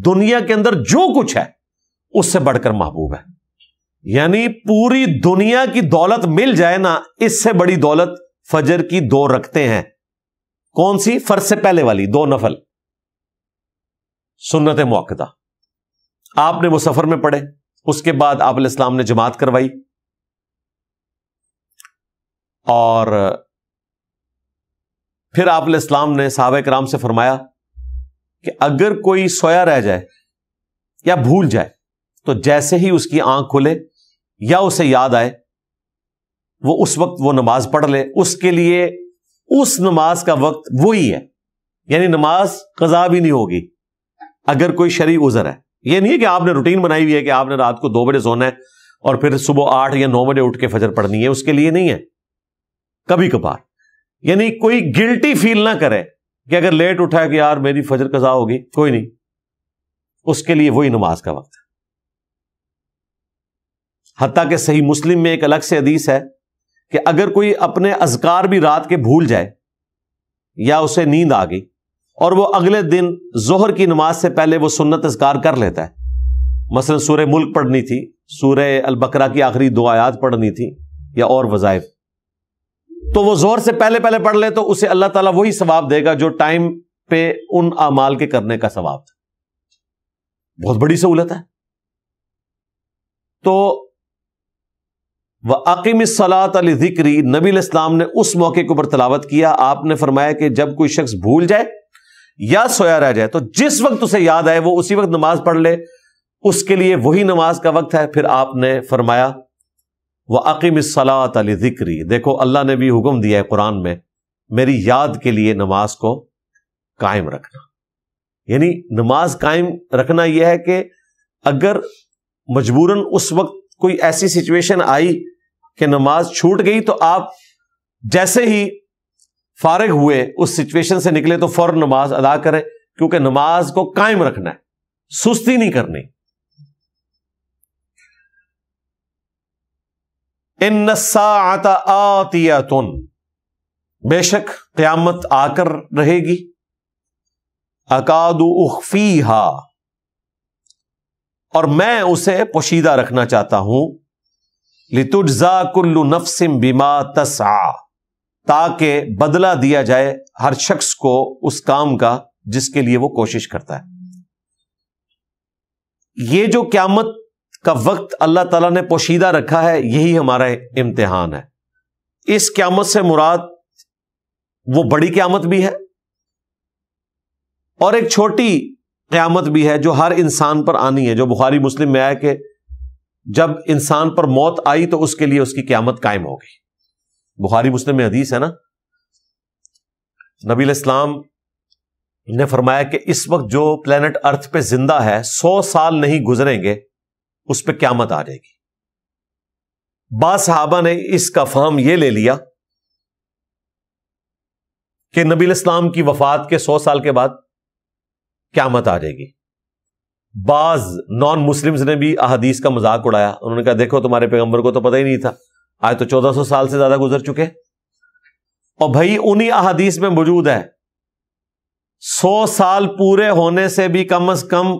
دنیا کے اندر جو کچھ ہے اس سے بڑھ کر محبوب ہے. یعنی پوری دنیا کی دولت مل جائے نا، اس سے بڑی دولت فجر کی 2 رکعتیں ہیں. کون سی؟ فرض سے پہلے والی 2 نفل سنت مؤکدہ. آپ نے وہ سفر میں پڑھے، اس کے بعد آپ علیہ السلام نے جماعت کروائی، اور پھر آپ علیہ السلام نے صحابہ کرام سے فرمایا کہ اگر کوئی سویا رہ جائے یا بھول جائے تو جیسے ہی اس کی آنکھ کھلے یا اسے یاد آئے وہ اس وقت وہ نماز پڑھ لے. اس کے لیے اس نماز کا وقت وہی ہے، یعنی نماز قضا بھی نہیں ہوگی اگر کوئی شرعی عذر ہے. یہ نہیں ہے کہ آپ نے روٹین بنائی ہوئی ہے کہ آپ نے رات کو 2 بجے سونا ہے اور پھر صبح 8 یا 9 بجے اٹھ کے فجر پڑھنی ہے، اس کے لیے نہیں ہے. کبھی کبھار یعنی کوئی گلٹی فیل نہ کرے کہ اگر لیٹ اٹھا ہے کہ یار میری فجر قضا ہوگی، کوئی نہیں، اس کے لیے وہی نماز کا وقت ہے. حتیٰ کہ صحیح مسلم میں ایک الگ سے حدیث ہے کہ اگر کوئی اپنے اذکار بھی رات کے بھول جائے یا اسے نیند آ گئی اور وہ اگلے دن ظہر کی نماز سے پہلے وہ سنت اذکار کر لیتا ہے، مثلا سورہ ملک پڑھنی تھی، سورہ البقرہ کی آخری 2 آیات پڑھنی تھی یا اور وظائف، تو وہ ظہر سے پہلے پڑھ لے تو اسے اللہ تعالیٰ وہی ثواب دے گا جو ٹائم پہ ان اعمال کے کرنے کا ثواب تھا. بہت بڑی سہولت ہے. تو وَأَقِمِ الصَّلَاةَ لِذِكْرِي نبی علیہ السلام نے اس موقع کے اوپر تلاوت کیا. آپ نے فرمایا کہ جب کوئی شخص بھول جائے یا سویا رہ جائے تو جس وقت اسے یاد آئے وہ اسی وقت نماز پڑھ لے، اس کے لیے وہی نماز کا وقت ہے. پھر آپ نے فرمایا وَأَقِمِ الصَّلَاةَ لِذِكْرِي، دیکھو اللہ نے بھی حکم دیا ہے قرآن میں میری یاد کے لیے نماز کو قائم رکھنا. یعنی نماز قائم رکھنا یہ ہے کہ اگر مجبوراً اس وقت کوئی ایسی سچویشن آئی کہ نماز چھوٹ گئی تو آپ جیسے ہی فارغ ہوئے اس سچویشن سے نکلے تو فوراً نماز ادا کریں، کیونکہ نماز کو قائم رکھنا ہے، سستی نہیں کرنی. ان الساعۃ آتیۃ، بے شک قیامت آ کر رہے گی. اکاد اخفیہا، اور میں اسے پوشیدہ رکھنا چاہتا ہوں. لتجزا کل نفس بما تسعی، تاکہ بدلہ دیا جائے ہر شخص کو اس کام کا جس کے لیے وہ کوشش کرتا ہے. یہ جو قیامت کا وقت اللہ تعالیٰ نے پوشیدہ رکھا ہے یہی ہمارا امتحان ہے. اس قیامت سے مراد وہ بڑی قیامت بھی ہے اور ایک چھوٹی قیامت بھی ہے جو ہر انسان پر آنی ہے، جو بخاری مسلم میں آیا کہ جب انسان پر موت آئی تو اس کے لیے اس کی قیامت قائم ہو گئی. بخاری مسلم میں حدیث ہے نا، نبی علیہ السلام نے فرمایا کہ اس وقت جو پلانٹ ارتھ پہ زندہ ہے 100 سال نہیں گزریں گے اس پہ قیامت آ جائے گی. بعض صحابہ نے اس کا فہم یہ لے لیا کہ نبی علیہ السلام کی وفات کے 100 سال کے بعد قیامت آ جائے گی. بعض نان مسلمز نے بھی احادیث کا مذاق اڑایا. انہوں نے کہا دیکھو تمہارے پیغمبر کو تو پتہ ہی نہیں تھا، آج تو 1400 سال سے زیادہ گزر چکے. اور بھائی انہی احادیث میں موجود ہے 100 سال پورے ہونے سے بھی کم از کم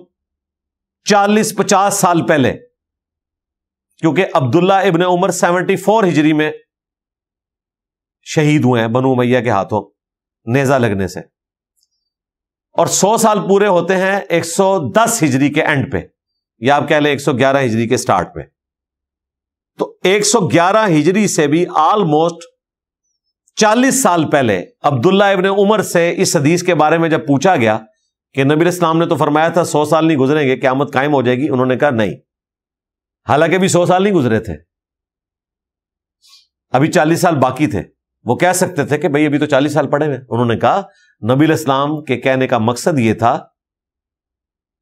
40-50 سال پہلے، کیونکہ عبداللہ ابن عمر 74 ہجری میں شہید ہوئے ہیں بنو امیہ کے ہاتھوں نیزہ لگنے سے، اور 100 سال پورے ہوتے ہیں 110 ہجری کے اینڈ پہ، یا آپ کہہ لیں 111 ہجری کے سٹارٹ پہ. تو 111 ہجری سے بھی آلموسٹ 40 سال پہلے عبداللہ ابن عمر سے اس حدیث کے بارے میں جب پوچھا گیا کہ نبی علیہ السلام نے تو فرمایا تھا 100 سال نہیں گزریں گے قیامت قائم ہو جائے گی، انہوں نے کہا نہیں، حالانکہ بھی 100 سال نہیں گزرے تھے، ابھی 40 سال باقی تھے. وہ کہہ سکتے تھے کہ بھئی ابھی تو 40 سال پڑے ہوئے. انہوں نے کہا نبی علیہ السلام کے کہنے کا مقصد یہ تھا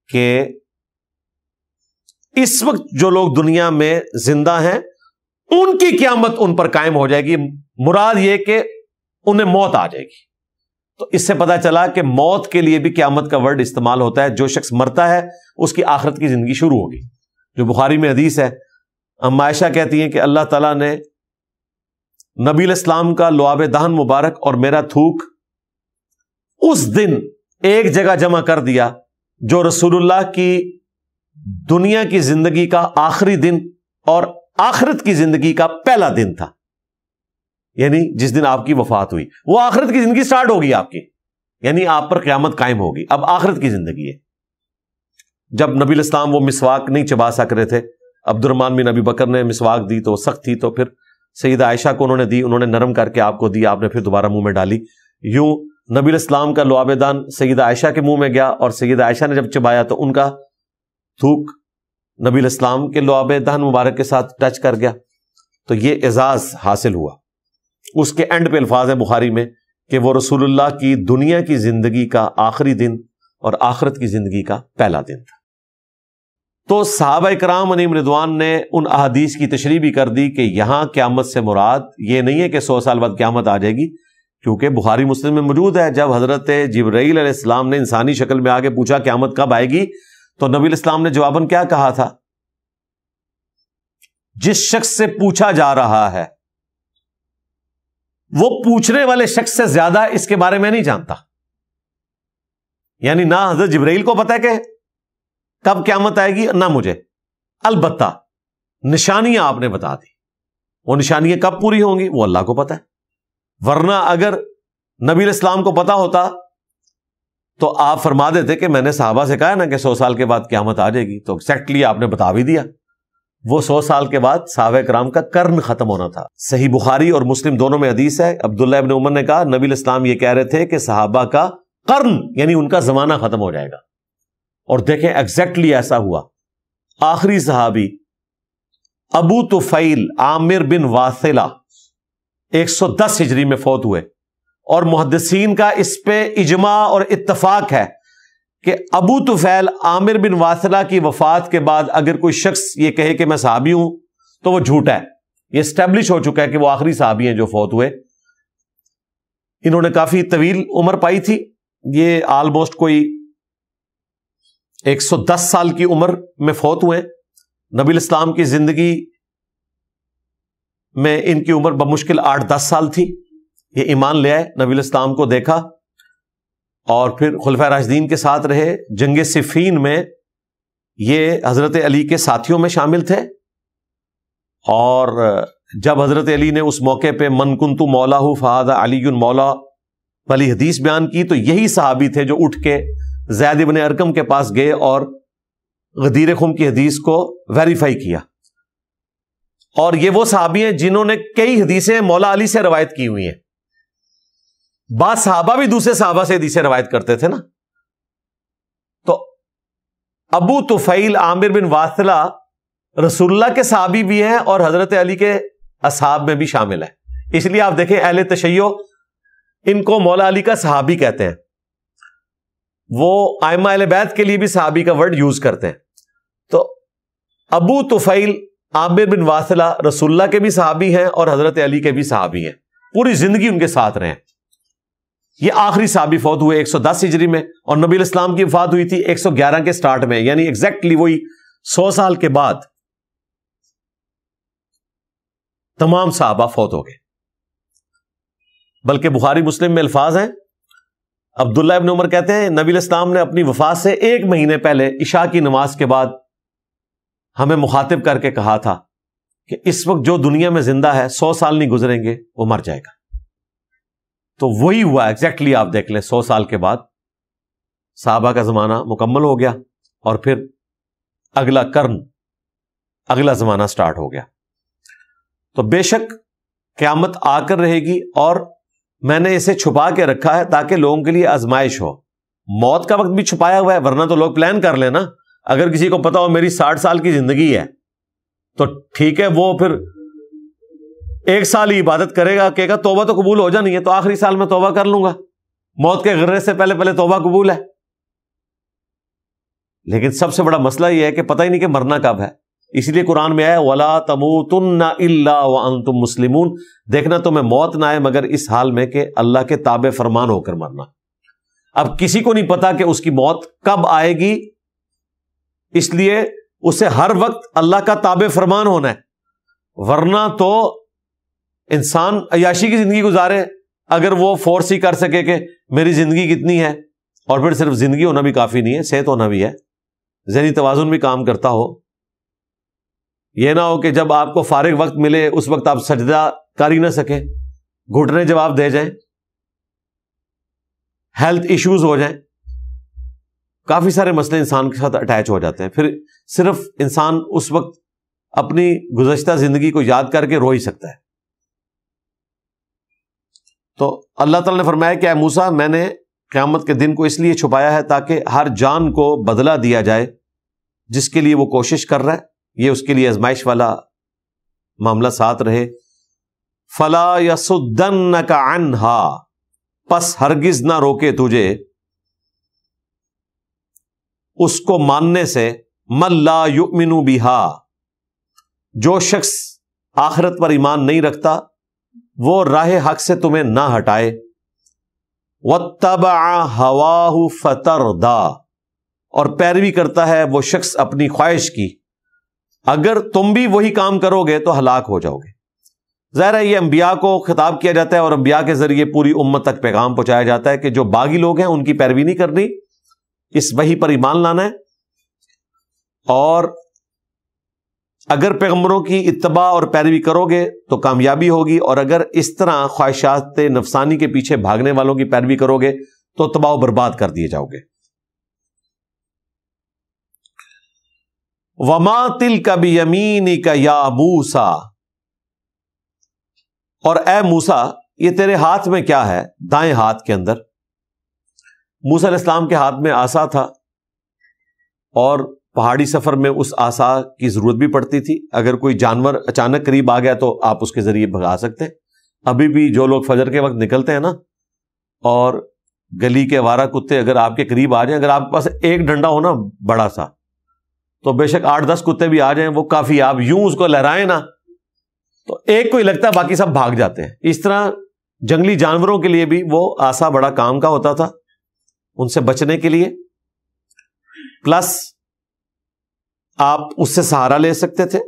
کہ اس وقت جو لوگ دنیا میں زندہ ہیں ان کی قیامت ان پر قائم ہو جائے گی، مراد یہ کہ انہیں موت آ جائے گی. تو اس سے پتا چلا کہ موت کے لیے بھی قیامت کا ورڈ استعمال ہوتا ہے. جو شخص مرتا ہے اس کی آخرت کی زندگی شروع ہوگی. جو بخاری میں حدیث ہے, ام عائشہ کہتی ہیں کہ اللہ تعالیٰ نے نبی علیہ السلام کا لعاب دہن مبارک اور میرا تھوک اس دن ایک جگہ جمع کر دیا جو رسول اللہ کی دنیا کی زندگی کا آخری دن اور آخرت کی زندگی کا پہلا دن تھا. یعنی جس دن آپ کی وفات ہوئی وہ آخرت کی زندگی سٹارٹ ہوگی آپ کی, یعنی آپ پر قیامت قائم ہوگی. اب آخرت کی زندگی ہے. جب نبی علیہ السلام وہ مسواک نہیں چبا سک رہے تھے, عبد الرحمن بن ابی بکر نے مسواک دی تو سخت تھی, تو پھر سیدہ عائشہ کو انہوں نے دی, انہوں نے نرم کر کے آپ کو دی, آپ نے پھر دوبارہ منہ میں ڈالی. یوں نبی علیہ السلام کا لعاب دہن سیدہ عائشہ کے منہ میں گیا, اور سیدہ عائشہ نے جب چبایا تو ان کا تھوک نبی علیہ السلام کے لعاب دہن مبارک کے ساتھ ٹچ کر گیا. تو یہ اعزاز حاصل ہوا. اس کے اینڈ پہ الفاظ ہیں بخاری میں کہ وہ رسول اللہ کی دنیا کی زندگی کا آخری دن اور آخرت کی زندگی کا پہلا دن تھا. تو صحابہ کرام علیہم رضوان نے ان احادیث کی تشریح بھی کر دی کہ یہاں قیامت سے مراد یہ نہیں ہے کہ 100 سال بعد قیامت آ جائے گی, کیونکہ بخاری مسلم میں موجود ہے جب حضرت جبرائیل علیہ السلام نے انسانی شکل میں آگے پوچھا قیامت کب آئے گی, تو نبی علیہ السلام نے جواباً کیا کہا تھا, جس شخص سے پوچھا جا رہا ہے وہ پوچھنے والے شخص سے زیادہ اس کے بارے میں نہیں جانتا. یعنی نہ حضرت جبرائیل کو پتا ہے کہ کب قیامت آئے گی, نہ مجھے, البتہ نشانیاں آپ نے بتا دی. وہ نشانیاں کب پوری ہوں گی وہ اللہ کو پتا ہے. ورنہ اگر نبی علیہ السلام کو پتا ہوتا تو آپ فرما دیتے کہ میں نے صحابہ سے کہا نا کہ 100 سال کے بعد قیامت آ جائے گی, تو ایگزیکٹلی آپ نے بتا بھی دیا. وہ 100 سال کے بعد صحابہ کرام کا قرن ختم ہونا تھا. صحیح بخاری اور مسلم دونوں میں حدیث ہے, عبداللہ ابن عمر نے کہا نبی علیہ السلام یہ کہہ رہے تھے کہ صحابہ کا قرن یعنی ان کا زمانہ ختم ہو جائے گا. اور دیکھیں ایگزیکٹلی ایسا ہوا. آخری صحابی ابو طفیل عامر بن واثلہ 110 ہجری میں فوت ہوئے, اور محدثین کا اس پہ اجماع اور اتفاق ہے کہ ابو طفیل عامر بن واثلہ کی وفات کے بعد اگر کوئی شخص یہ کہے کہ میں صحابی ہوں تو وہ جھوٹا ہے. یہ اسٹیبلش ہو چکا ہے کہ وہ آخری صحابی ہیں جو فوت ہوئے. انہوں نے کافی طویل عمر پائی تھی, یہ آلموسٹ کوئی 110 سال کی عمر میں فوت ہوئے. نبی علیہ السلام کی زندگی میں ان کی عمر بمشکل 8-10 سال تھی. یہ ایمان لے آئے, نبی علیہ السلام کو دیکھا, اور پھر خلفائے راشدین کے ساتھ رہے. جنگ صفین میں یہ حضرت علی کے ساتھیوں میں شامل تھے, اور جب حضرت علی نے اس موقع پہ من کنت مولا فہذا علی مولا والی حدیث بیان کی, تو یہی صحابی تھے جو اٹھ کے زید بن ارقم کے پاس گئے اور غدیر خم کی حدیث کو ویریفائی کیا. اور یہ وہ صحابی ہیں جنہوں نے کئی حدیثیں مولا علی سے روایت کی ہوئی ہیں. بعض صحابہ بھی دوسرے صحابہ سے حدیثیں روایت کرتے تھے نا. تو ابو طفیل عامر بن واثلہ رسول اللہ کے صحابی بھی ہیں اور حضرت علی کے اصحاب میں بھی شامل ہیں. اس لیے آپ دیکھیں اہل تشیع ان کو مولا علی کا صحابی کہتے ہیں. وہ ائمہ اہل بیت کے لیے بھی صحابی کا ورڈ یوز کرتے ہیں. تو ابو طفیل عامر بن واثلہ رسول اللہ کے بھی صحابی ہیں اور حضرت علی کے بھی صحابی ہیں, پوری زندگی ان کے ساتھ رہے ہیں. یہ آخری صحابی فوت ہوئے 110 ہجری میں, اور نبی علیہ السلام کی وفات ہوئی تھی 111 کے سٹارٹ میں, یعنی ایگزیکٹلی وہی 100 سال کے بعد تمام صحابہ فوت ہو گئے. بلکہ بخاری مسلم میں الفاظ ہیں, عبداللہ ابن عمر کہتے ہیں نبی علیہ السلام نے اپنی وفات سے 1 مہینے پہلے عشاء کی نماز کے بعد ہمیں مخاطب کر کے کہا تھا کہ اس وقت جو دنیا میں زندہ ہے 100 سال نہیں گزریں گے وہ مر جائے گا. تو وہی ہوا ایگزیکٹلی. آپ دیکھ لیں 100 سال کے بعد صحابہ کا زمانہ مکمل ہو گیا, اور پھر اگلا قرن, اگلا زمانہ سٹارٹ ہو گیا. تو بے شک قیامت آ کر رہے گی, اور میں نے اسے چھپا کے رکھا ہے تاکہ لوگوں کے لیے آزمائش ہو. موت کا وقت بھی چھپایا ہوا ہے, ورنہ تو لوگ پلان کر لیں نا. اگر کسی کو پتا ہو میری 60 سال کی زندگی ہے تو ٹھیک ہے, وہ پھر 1 سال ہی عبادت کرے گا, کہے گا توبہ تو قبول ہو جانی ہے تو آخری سال میں توبہ کر لوں گا, موت کے غرے سے پہلے توبہ قبول ہے. لیکن سب سے بڑا مسئلہ یہ ہے کہ پتہ ہی نہیں کہ مرنا کب ہے. اسی لیے قرآن میں آیا وَلَا تَمُوتُنَّ إِلَّا وَأَنْتُمْ مُسْلِمُونَ، دیکھنا تمہیں موت نہ آئے مگر اس حال میں کہ اللہ کے تابع فرمان ہو کر مرنا۔ اب کسی کو نہیں پتا کہ اس کی موت کب آئے گی، اس لیے اسے ہر وقت اللہ کا تابع فرمان ہونا ہے، ورنہ تو انسان عیاشی کی زندگی گزارے اگر وہ فورس ہی کر سکے کہ میری زندگی کتنی ہے، اور پھر صرف زندگی ہونا بھی کافی نہیں ہے، صحت ہونا بھی ہے، ذہنی توازن بھی کام کرتا ہو۔ یہ نہ ہو کہ جب آپ کو فارغ وقت ملے اس وقت آپ سجدہ کر ہی نہ سکیں، گھٹنے جواب دے جائیں، ہیلتھ ایشوز ہو جائیں، کافی سارے مسئلے انسان کے ساتھ اٹیچ ہو جاتے ہیں، پھر صرف انسان اس وقت اپنی گزشتہ زندگی کو یاد کر کے رو ہی سکتا ہے۔ تو اللہ تعالیٰ نے فرمایا کہ اے موسیٰ، میں نے قیامت کے دن کو اس لیے چھپایا ہے تاکہ ہر جان کو بدلہ دیا جائے جس کے لیے وہ کوشش کر رہا ہے، یہ اس کے لیے آزمائش والا معاملہ ساتھ رہے۔ فَلَا يَصُدَّنَّكَ عَنْهَا، پس ہرگز نہ روکے تجھے اس کو ماننے سے، مَن لَا يُؤْمِنُ بِهَا، جو شخص آخرت پر ایمان نہیں رکھتا وہ راہ حق سے تمہیں نہ ہٹائے۔ وَاتَّبَعَ هَوَاهُ فَتَرْدَىٰ، اور پیروی کرتا ہے وہ شخص اپنی خواہش کی، اگر تم بھی وہی کام کرو گے تو ہلاک ہو جاؤ گے۔ ظاہر ہے یہ انبیاء کو خطاب کیا جاتا ہے اور انبیاء کے ذریعے پوری امت تک پیغام پہنچایا جاتا ہے کہ جو باغی لوگ ہیں ان کی پیروی نہیں کرنی، اس وحی پر ایمان لانا ہے، اور اگر پیغمبروں کی اتباع اور پیروی کرو گے تو کامیابی ہوگی، اور اگر اس طرح خواہشات نفسانی کے پیچھے بھاگنے والوں کی پیروی کرو گے تو تباہ و برباد کر دیے جاؤ گے۔ وَمَا تِلْكَ بِيَمِينِكَ يَا مُوسَىٰ، اور اے موسیٰ یہ تیرے ہاتھ میں کیا ہے، دائیں ہاتھ کے اندر۔ موسیٰ علیہ السلام کے ہاتھ میں عصا تھا، اور پہاڑی سفر میں اس عصا کی ضرورت بھی پڑتی تھی، اگر کوئی جانور اچانک قریب آ گیا تو آپ اس کے ذریعے بھگا سکتے ہیں۔ ابھی بھی جو لوگ فجر کے وقت نکلتے ہیں نا، اور گلی کے آوارہ کتے اگر آپ کے قریب آ جائیں، اگر آپ کے پاس ایک ڈنڈا ہو نا بڑا سا، تو بے شک 8-10 کتے بھی آ جائیں وہ کافی، آپ یوں اس کو لہرائیں نا تو ایک کو ہی لگتا ہے، باقی سب بھاگ جاتے ہیں۔ اس طرح جنگلی جانوروں کے لیے بھی وہ عصا بڑا کام کا ہوتا تھا، ان سے بچنے کے لیے، پلس آپ اس سے سہارا لے سکتے تھے،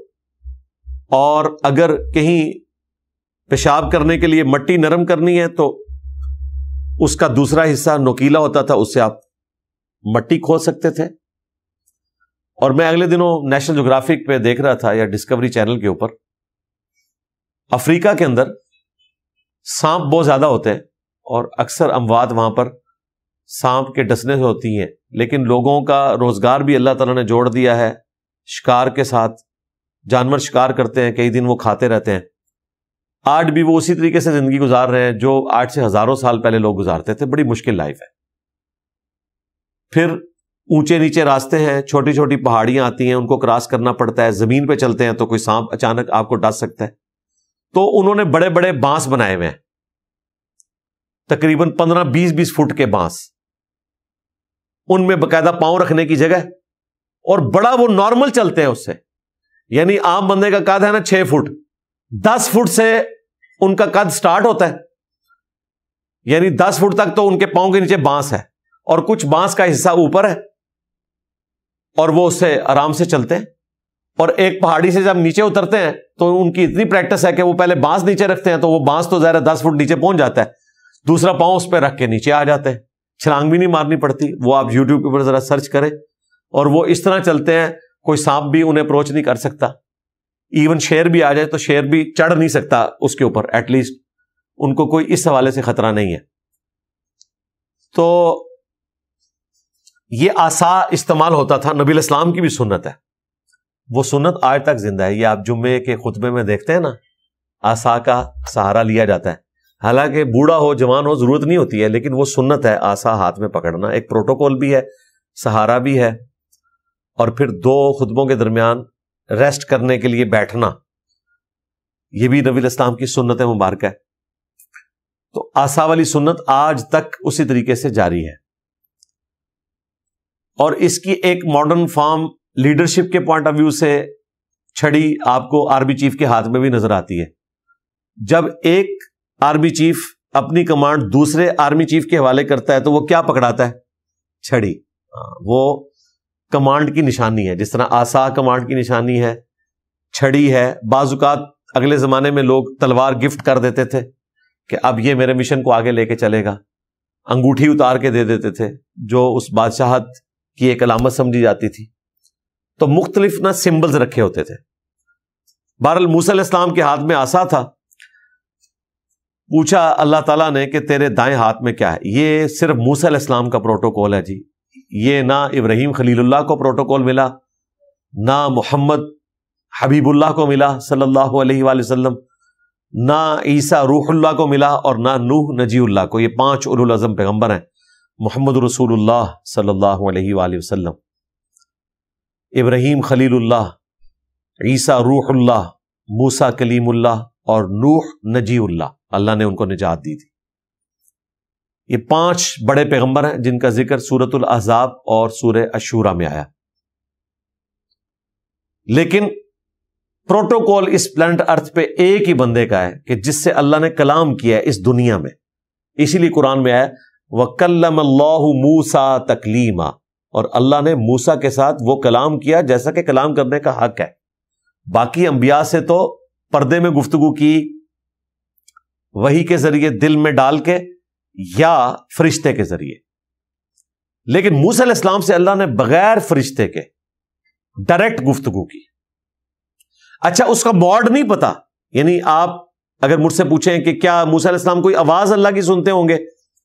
اور اگر کہیں پیشاب کرنے کے لیے مٹی نرم کرنی ہے تو اس کا دوسرا حصہ نوکیلا ہوتا تھا، اس سے آپ مٹی کھود سکتے تھے۔ اور میں اگلے دنوں نیشنل جغرافک پہ دیکھ رہا تھا، یا ڈسکوری چینل کے اوپر، افریقہ کے اندر سانپ بہت زیادہ ہوتے ہیں، اور اکثر اموات وہاں پر سانپ کے ڈسنے سے ہوتی ہیں، لیکن لوگوں کا روزگار بھی اللہ تعالیٰ نے جوڑ دیا ہے شکار کے ساتھ، جانور شکار کرتے ہیں، کئی دن وہ کھاتے رہتے ہیں، آج بھی وہ اسی طریقے سے زندگی گزار رہے ہیں جو آج سے ہزاروں سال پہلے لوگ گزارتے تھے۔ بڑی مشکل لائف ہے۔ پھر اونچے نیچے راستے ہیں، چھوٹی چھوٹی پہاڑیاں آتی ہیں، ان کو کراس کرنا پڑتا ہے، زمین پہ چلتے ہیں تو کوئی سانپ اچانک آپ کو ڈس سکتا ہے، تو انہوں نے بڑے بڑے بانس بنائے ہوئے ہیں، تقریباً 15-20 فٹ کے بانس، ان میں باقاعدہ پاؤں رکھنے کی جگہ، اور بڑا وہ نارمل چلتے ہیں اس سے، یعنی عام بندے کا قد ہے نا 6 فٹ، 10 فٹ سے ان کا قد سٹارٹ ہوتا ہے، یعنی 10 فٹ تک تو ان کے پاؤں کے نیچے بانس ہے، اور کچھ بانس کا حصہ اوپر ہے، اور وہ اس سے آرام سے چلتے ہیں۔ اور ایک پہاڑی سے جب نیچے اترتے ہیں تو ان کی اتنی پریکٹس ہے کہ وہ پہلے بانس نیچے رکھتے ہیں، تو وہ بانس تو ظاہر 10 فٹ نیچے پہنچ جاتا ہے، دوسرا پاؤں اس پہ رکھ کے نیچے آ جاتے ہیں، چھلانگ بھی نہیں مارنی پڑتی۔ وہ آپ یوٹیوب کے اوپر ذرا سرچ کریں، اور وہ اس طرح چلتے ہیں کوئی سانپ بھی انہیں اپروچ نہیں کر سکتا، ایون شیر بھی آ جائے تو شیر بھی چڑھ نہیں سکتا اس کے اوپر، ایٹ لیسٹ ان کو کوئی اس حوالے سے خطرہ نہیں ہے۔ تو یہ عصا استعمال ہوتا تھا، نبی علیہ السلام کی بھی سنت ہے، وہ سنت آج تک زندہ ہے۔ یہ آپ جمعے کے خطبے میں دیکھتے ہیں نا، عصا کا سہارا لیا جاتا ہے، حالانکہ بوڑھا ہو جوان ہو ضرورت نہیں ہوتی ہے، لیکن وہ سنت ہے عصا ہاتھ میں پکڑنا، ایک پروٹوکول بھی ہے، سہارا بھی ہے، اور پھر 2 خطبوں کے درمیان ریسٹ کرنے کے لیے بیٹھنا، یہ بھی نبی علیہ السلام کی سنت مبارکہ ہے۔ تو عصا والی سنت آج تک اسی طریقے سے جاری ہے، اور اس کی ایک ماڈرن فارم لیڈرشپ کے پوائنٹ آف ویو سے چھڑی آپ کو آرمی چیف کے ہاتھ میں بھی نظر آتی ہے. جب ایک آرمی چیف اپنی کمانڈ دوسرے آرمی چیف کے حوالے کرتا ہے تو وہ کیا پکڑاتا ہے؟ چھڑی. وہ کمانڈ کی نشانی ہے. جس طرح آسا کمانڈ کی نشانی ہے، چھڑی ہے. بعض اوقات اگلے زمانے میں لوگ تلوار گفٹ کر دیتے تھے کہ اب یہ میرے مشن کو آگے لے کے چلے گا. انگوٹھی اتار کے دے دیتے تھے جو اس بادشاہت کی ایک علامت سمجھی جاتی تھی. تو مختلف نا سمبلز رکھے ہوتے تھے. بہرحال موسیٰ علیہ السلام کے ہاتھ میں عصا تھا. پوچھا اللہ تعالیٰ نے کہ تیرے دائیں ہاتھ میں کیا ہے؟ یہ صرف موسیٰ علیہ السلام کا پروٹوکول ہے جی. یہ نہ ابراہیم خلیل اللہ کو پروٹوکول ملا، نہ محمد حبیب اللہ کو ملا صلی اللہ علیہ وآلہ وسلم، نہ عیسیٰ روح اللہ کو ملا، اور نہ نوح نجی اللہ کو. یہ 5 اولو العزم پیغمبر ہیں محمد رسول اللہ صلی اللہ علیہ وآلہ وسلم. ابراہیم خلیل اللہ، عیسیٰ روح اللہ، موسیٰ کلیم اللہ اور نوح نجی اللہ. اللہ نے ان کو نجات دی تھی. یہ 5 بڑے پیغمبر ہیں جن کا ذکر سورۃ الاحزاب اور سورہ الشورى میں آیا. لیکن پروٹوکول اس پلانٹ ارتھ پہ ایک ہی بندے کا ہے کہ جس سے اللہ نے کلام کیا ہے اس دنیا میں. اسی لیے قرآن میں آیا وَكَلَّمَ اللَّهُ مُوسَىٰ تَكْلِيمًا، اور اللہ نے موسیٰ کے ساتھ وہ کلام کیا جیسا کہ کلام کرنے کا حق ہے. باقی انبیاء سے تو پردے میں گفتگو کی، وحی کے ذریعے دل میں ڈال کے یا فرشتے کے ذریعے. لیکن موسیٰ علیہ السلام سے اللہ نے بغیر فرشتے کے ڈائریکٹ گفتگو کی. اچھا اس کا موڈ نہیں پتا، یعنی آپ اگر مجھ سے پوچھیں کہ کیا موسیٰ علیہ السلام کوئی آواز اللہ کی سنتے ہوں گے،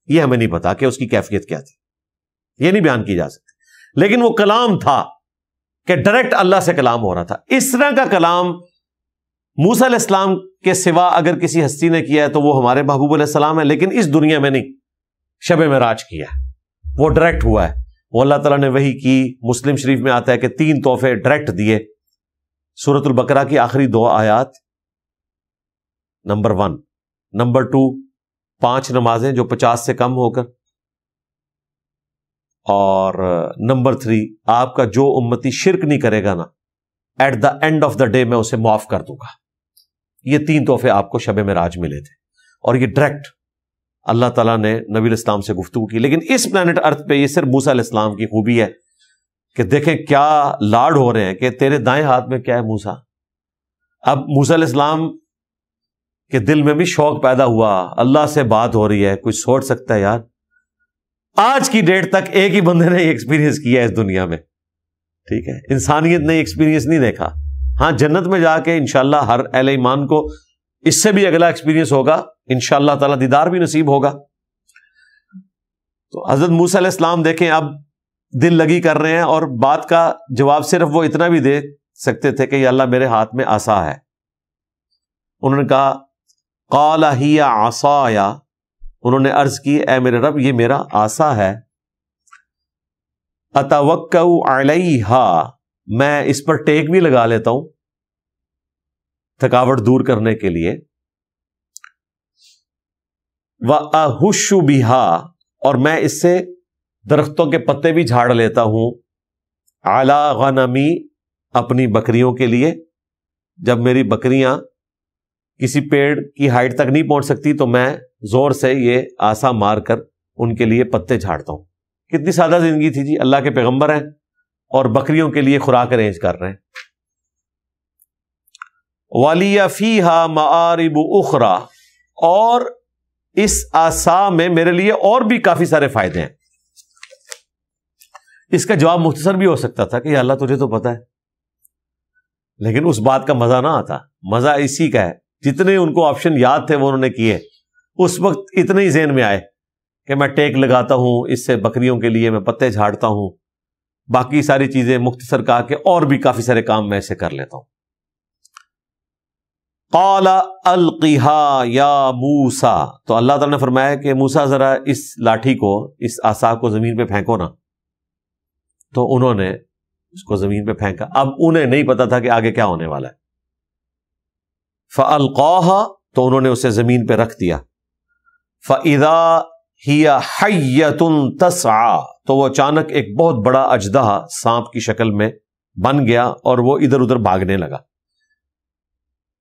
یہ ہمیں نہیں پتا کہ اس کی کیفیت کیا تھی، یہ نہیں بیان کی جا سکتی. لیکن وہ کلام تھا کہ ڈائریکٹ اللہ سے کلام ہو رہا تھا. اس طرح کا کلام موسیٰ علیہ السلام کے سوا اگر کسی ہستی نے کیا ہے تو وہ ہمارے محبوب علیہ السلام ہے، لیکن اس دنیا میں نہیں. شب معراج کیا ہے، وہ ڈائریکٹ ہوا ہے. وہ اللہ تعالیٰ نے وحی کی. مسلم شریف میں آتا ہے کہ 3 تحفے ڈائریکٹ دیے. سورۃ البقرہ کی آخری 2 آیات، نمبر 1. نمبر 2 5 نمازیں جو 50 سے کم ہو کر، اور نمبر 3 آپ کا جو امتی شرک نہیں کرے گا نا، at the end of the day میں اسے معاف کر دوں گا. یہ 3 تحفے آپ کو شب معراج ملے تھے، اور یہ ڈائریکٹ اللہ تعالیٰ نے نبی علیہ السلام سے گفتگو کی. لیکن اس پلانٹ ارتھ پہ یہ صرف موسیٰ علیہ السلام کی خوبی ہے کہ دیکھیں کیا لاڈ ہو رہے ہیں کہ تیرے دائیں ہاتھ میں کیا ہے موسیٰ. اب موسیٰ علیہ السلام کے دل میں بھی شوق پیدا ہوا، اللہ سے بات ہو رہی ہے. کوئی سوچ سکتا ہے یار آج کی ڈیٹ تک ایک ہی بندے نے یہ ایکسپیرینس کیا ہے اس دنیا میں، ٹھیک ہے، انسانیت نے ایکسپیرینس نہیں دیکھا. ہاں جنت میں جا کے انشاءاللہ ہر اہل ایمان کو اس سے بھی اگلا ایکسپیرینس ہوگا، انشاءاللہ تعالیٰ دیدار بھی نصیب ہوگا. تو حضرت موسیٰ علیہ السلام دیکھیں اب دل لگی کر رہے ہیں، اور بات کا جواب صرف وہ اتنا بھی دے سکتے تھے کہ یا اللہ میرے ہاتھ میں عصا ہے. انہوں نے کہا قال ہی عصای، انہوں نے عرض کی اے میرے رب یہ میرا عصا ہے. اتوکأ علیہا، میں اس پر ٹیک بھی لگا لیتا ہوں تھکاوٹ دور کرنے کے لیے. وأہش بہا، اور میں اس سے درختوں کے پتے بھی جھاڑ لیتا ہوں. علی غنمی، اپنی بکریوں کے لیے. جب میری بکریاں کسی پیڑ کی ہائٹ تک نہیں پہنچ سکتی تو میں زور سے یہ عصا مار کر ان کے لیے پتے جھاڑتا ہوں. کتنی سادہ زندگی تھی جی، اللہ کے پیغمبر ہیں اور بکریوں کے لیے خوراک ارینج کر رہے ہیں. وَلِيَ فِيهَا مَآرِبُ أُخْرَى، اور اس عصا میں میرے لیے اور بھی کافی سارے فائدے ہیں. اس کا جواب مختصر بھی ہو سکتا تھا کہ یا اللہ تجھے تو پتا ہے، لیکن اس بات کا مزہ نہ آتا. مزہ اسی کا ہے جتنے ان کو آپشن یاد تھے وہ انہوں نے کیے. اس وقت اتنے ہی ذہن میں آئے کہ میں ٹیک لگاتا ہوں، اس سے بکریوں کے لیے میں پتے جھاڑتا ہوں، باقی ساری چیزیں مختصر کہا کہ اور بھی کافی سارے کام میں ایسے کر لیتا ہوں. قال القیہا یا موسیٰ، تو اللہ تعالیٰ نے فرمایا کہ موسیٰ ذرا اس لاٹھی کو، اس عصا کو زمین پہ پھینکو نا. تو انہوں نے اس کو زمین پہ پھینکا. اب انہیں نہیں پتا تھا کہ آگے کیا ہونے والا ہے. فَأَلْقَاهَا، تو انہوں نے اسے زمین پہ رکھ دیا. فَإِذَا هِيَ حَيَّةٌ تَسْعَىٰ، تو وہ اچانک ایک بہت بڑا اژدہا سانپ کی شکل میں بن گیا اور وہ ادھر ادھر بھاگنے لگا.